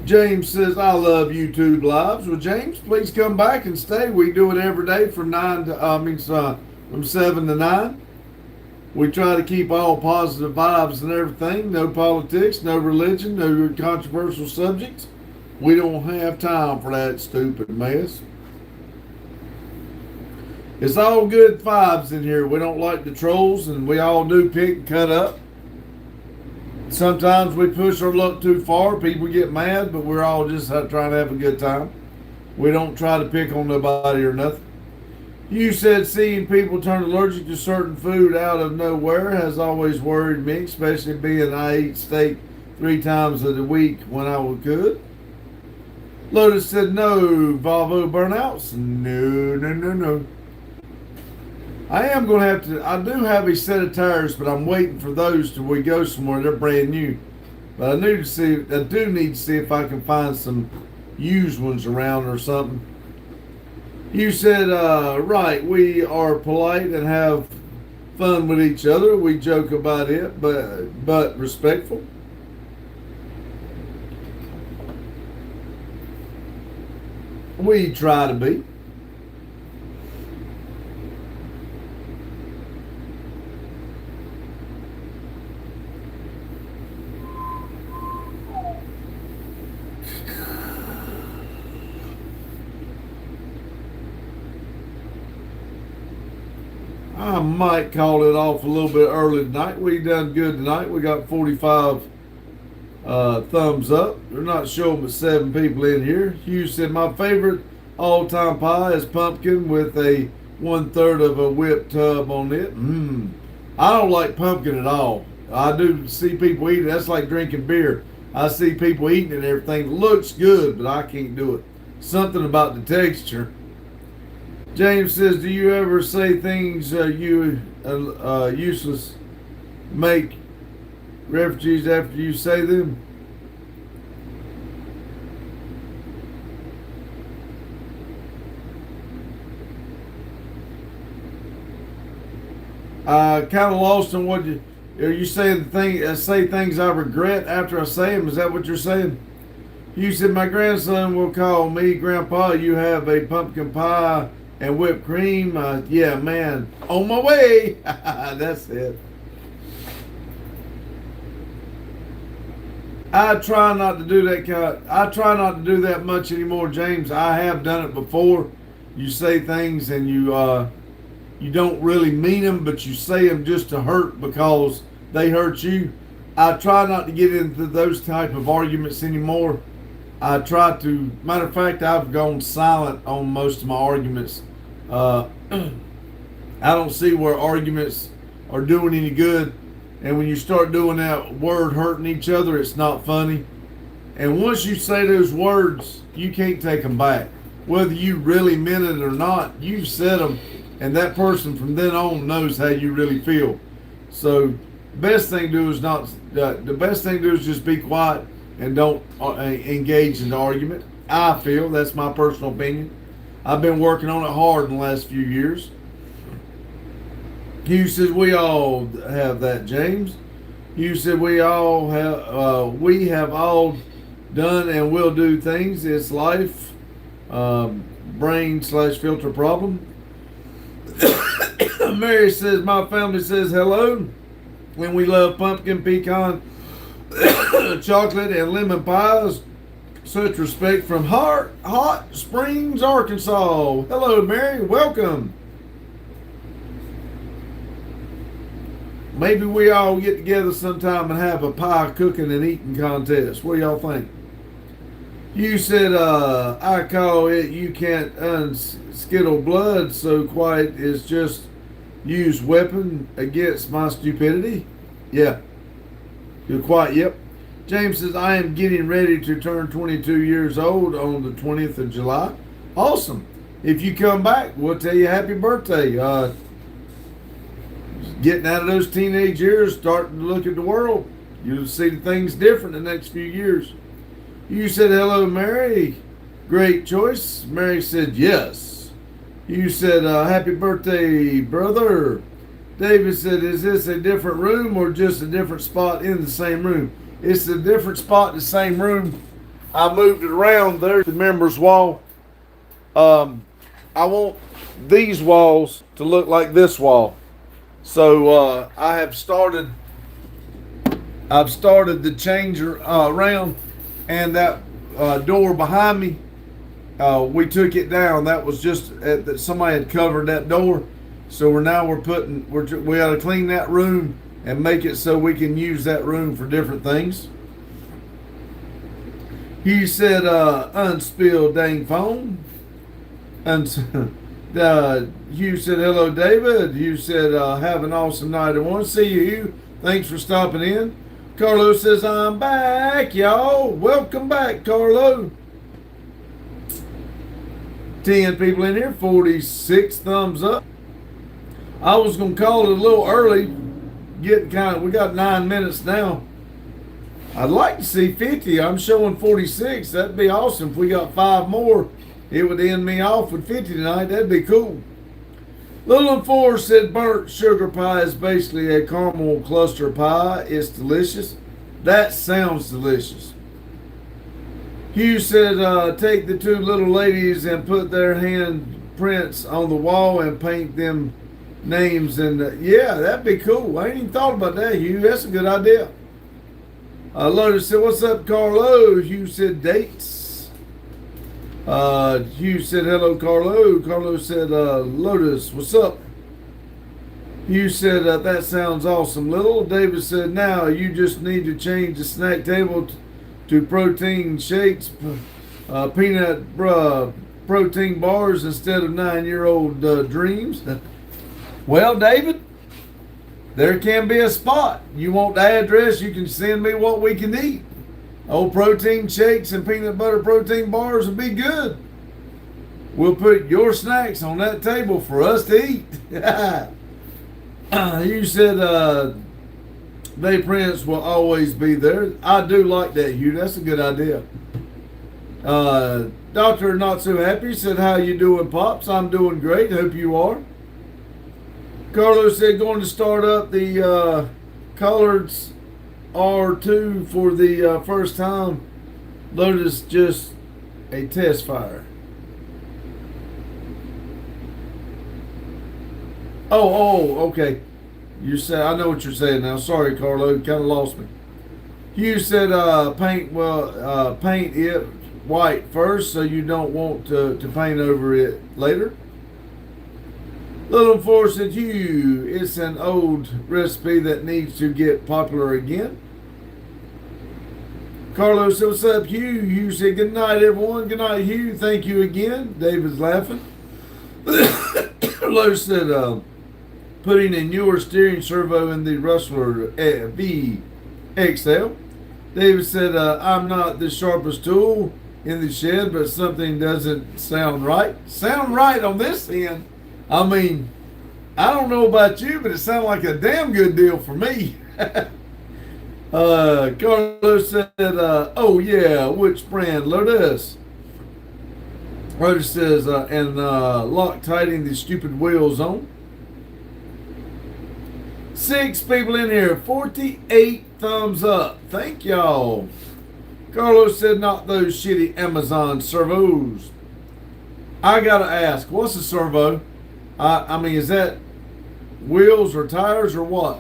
James says, I love YouTube Lives. Well, James, please come back and stay. We do it every day from 7 to 9. We try to keep all positive vibes and everything. No politics, no religion, no controversial subjects. We don't have time for that stupid mess. It's all good vibes in here. We don't like the trolls, and we all do pick and cut up. Sometimes we push our luck too far. People get mad, but we're all just trying to have a good time. We don't try to pick on nobody or nothing. You said seeing people turn allergic to certain food out of nowhere has always worried me, especially being I eat steak 3 times a week when I could. Lotus said no. Volvo burnouts? No. I am going to have to, I do have a set of tires, but I'm waiting for those till we go somewhere. They're brand new. But I do need to see if I can find some used ones around or something. You said, right, we are polite and have fun with each other. We joke about it, but respectful. We try to be. I might call it off a little bit early tonight. We done good tonight. We got 45 thumbs up. They're not showing but 7 people in here. Hugh said, my favorite all-time pie is pumpkin with a 1/3 of a whipped tub on it. I don't like pumpkin at all. I do see people eat it. That's like drinking beer. I see people eating it and everything. It looks good, but I can't do it. Something about the texture. James says, do you ever say things useless make refugees after you say them? Kind of lost on what are you saying? Say things I regret after I say them. Is that what you're saying? You said my grandson will call me Grandpa. You have a pumpkin pie and whipped cream. Yeah, man, on my way. That's it. I try not to do that I try not to do that much anymore, James. I have done it before. You say things and you don't really mean them, but you say them just to hurt because they hurt you. I try not to get into those type of arguments anymore. I try to, matter of fact, I've gone silent on most of my arguments. I don't see where arguments are doing any good. And when you start doing that word hurting each other, it's not funny. And once you say those words, you can't take them back. Whether you really meant it or not, you've said them, and that person from then on knows how you really feel. So, best thing to do is not. The best thing to do is just be quiet and don't engage in the argument. I feel that's my personal opinion. I've been working on it hard in the last few years. You said we all have that, James. You said we all have. We have all done and will do things. It's life. Brain/filter problem. Mary says my family says hello, and we love pumpkin, pecan, chocolate, and lemon pies. Such respect from Hot Springs, Arkansas. Hello, Mary. Welcome. Maybe we all get together sometime and have a pie cooking and eating contest. What do y'all think? You said, I call it you can't unskittle blood, so quiet is just use weapon against my stupidity. Yeah. You're quiet, yep. James says, I am getting ready to turn 22 years old on the 20th of July. Awesome. If you come back, we'll tell you happy birthday. Getting out of those teenage years, starting to look at the world, you'll see things different the next few years. You said, hello, Mary. Great choice. Mary said, yes. You said, happy birthday, brother. David said, is this a different room or just a different spot in the same room? It's a different spot in the same room. I moved it around. There's the members wall. I want these walls to look like this wall. So I've started the changer around, and that door behind me, we took it down. That was just that somebody had covered that door. So we got to clean that room and make it so we can use that room for different things. You said unspilled dang phone. You said hello, David. You said have an awesome night. I want to see you, Hugh. Thanks for stopping in. Carlo says I'm back, y'all. Welcome back, Carlo. 10 people in here, 46 thumbs up. I was gonna call it a little early. We got 9 minutes now. I'd like to see 50. I'm showing 46. That'd be awesome. If we got 5 more, it would end me off with 50 tonight. That'd be cool. Little 4 said burnt sugar pie is basically a caramel cluster pie. It's delicious. That sounds delicious. Hugh said take the 2 little ladies and put their handprints on the wall and paint them names. And yeah, that'd be cool. I ain't even thought about that, Hugh. That's a good idea. Lotus said, what's up, Carlo? Hugh said dates. Hugh said, hello, Carlo. Carlo said, Lotus, what's up? Hugh said, that sounds awesome, Little. David said, now you just need to change the snack table to protein shakes, peanut protein bars instead of 9-year-old dreams. Well, David, there can be a spot. You want the address, you can send me what we can eat. Old protein shakes and peanut butter protein bars will be good. We'll put your snacks on that table for us to eat. You said they prints will always be there. I do like that, Hugh. That's a good idea. Doctor Not So Happy said, how you doing, Pops? I'm doing great. Hope you are. Carlos said, going to start up the Collards R2 for the first time. Lotus just a test fire. Oh, okay. You said, I know what you're saying now. Sorry, Carlo, you kind of lost me. You said paint it white first, so you don't want to paint over it later. Little 4 said, Hugh, it's an old recipe that needs to get popular again. Carlos said, what's up, Hugh? Hugh said, good night, everyone. Good night, Hugh. Thank you again. David's laughing. Lotus said, putting a newer steering servo in the Rustler VXL. David said, I'm not the sharpest tool in the shed, but something doesn't sound right. Sound right on this end. I mean, I don't know about you, but it sounded like a damn good deal for me. Carlos said, oh yeah, which brand? Lotus. Lotus says, and Loctiting the stupid wheels on. 6 people in here, 48 thumbs up. Thank y'all. Carlos said, not those shitty Amazon servos. I gotta ask, what's a servo? I mean, is that wheels or tires or what?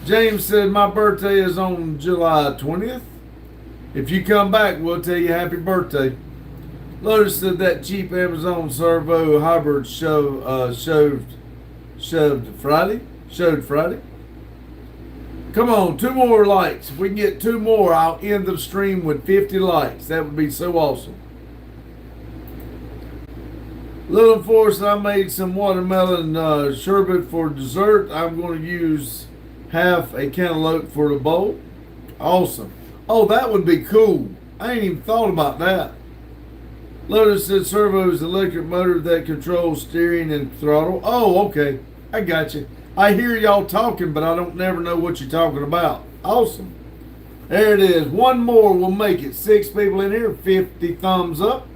James said, my birthday is on July 20th. If you come back, we'll tell you happy birthday. Lotus said that cheap Amazon servo hybrid showed Friday. Come on, 2 more likes. If we can get 2 more, I'll end the stream with 50 likes. That would be so awesome. Little Force, I made some watermelon sherbet for dessert. I'm going to use half a cantaloupe for the bowl. Awesome. Oh, that would be cool. I ain't even thought about that. Lotus said servo is the electric motor that controls steering and throttle. Oh, okay. I got you. I hear y'all talking, but I don't never know what you're talking about. Awesome. There it is. 1 more will make it. 6 people in here, 50 thumbs up.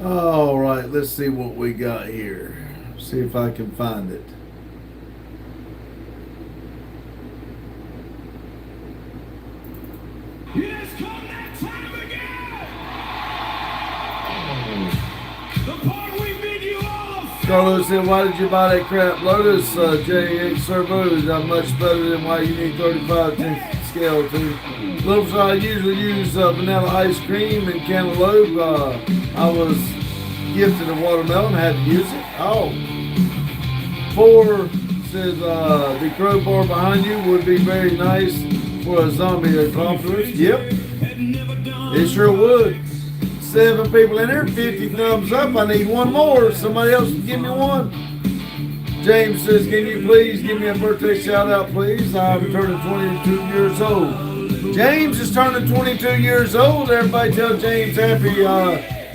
All right, let's see what we got here. See if I can find it. Yes, come that time again! The part we bid you all a Carlos said, why did you buy that crap Lotus JX servo? Is that much better than why you need 35 scale too? Little I usually use vanilla ice cream and cantaloupe. I was gifted a watermelon, had to use it. Oh. 4 says the crowbar behind you would be very nice for a zombie apocalypse. Yep, it sure would. 7 people in here, 50 thumbs up. I need 1 more. Somebody else give me 1. James says, can you please give me a birthday shout out, please? I'm turning 22 years old. James is turning 22 years old. Everybody tell James happy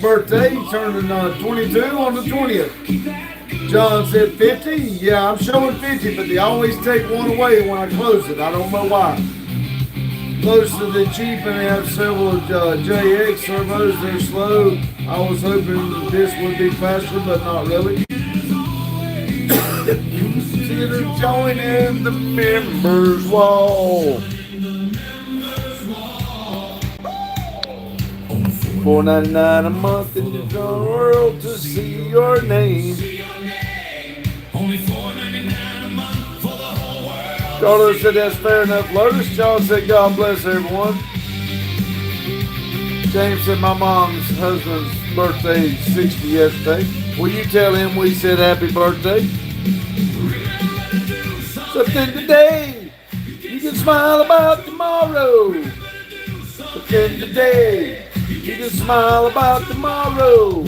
birthday. He's turning 22 on the 20th. John said 50. Yeah, I'm showing 50, but they always take 1 away when I close it. I don't know why. Close to the cheap and they have several JX servos. They're slow. I was hoping this would be faster, but not really. Consider joining the members wall. $4.99 a month in the world to see your name. Only $4.99 a month for the whole world. Carlos said that's fair enough. Lotus John said God bless everyone. James said my mom's husband's birthday is 60 yesterday. Will you tell him we said happy birthday? Something today you can smile about tomorrow. Something today you can smile about tomorrow.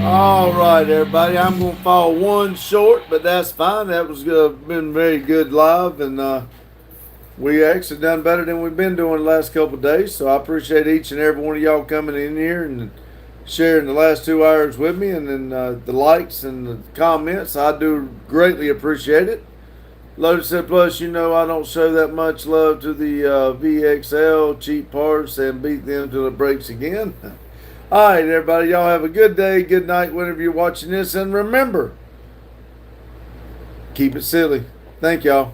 All right, everybody. I'm going to fall 1 short, but that's fine. That was been very good live, and we actually done better than we've been doing the last couple of days. So I appreciate each and every one of y'all coming in here and sharing the last 2 hours with me, and then the likes and the comments. I do greatly appreciate it. Lotus said, plus, you know, I don't show that much love to the VXL cheap parts and beat them till it breaks again. All right, everybody, y'all have a good day, good night, whenever you're watching this. And remember, keep it silly. Thank y'all.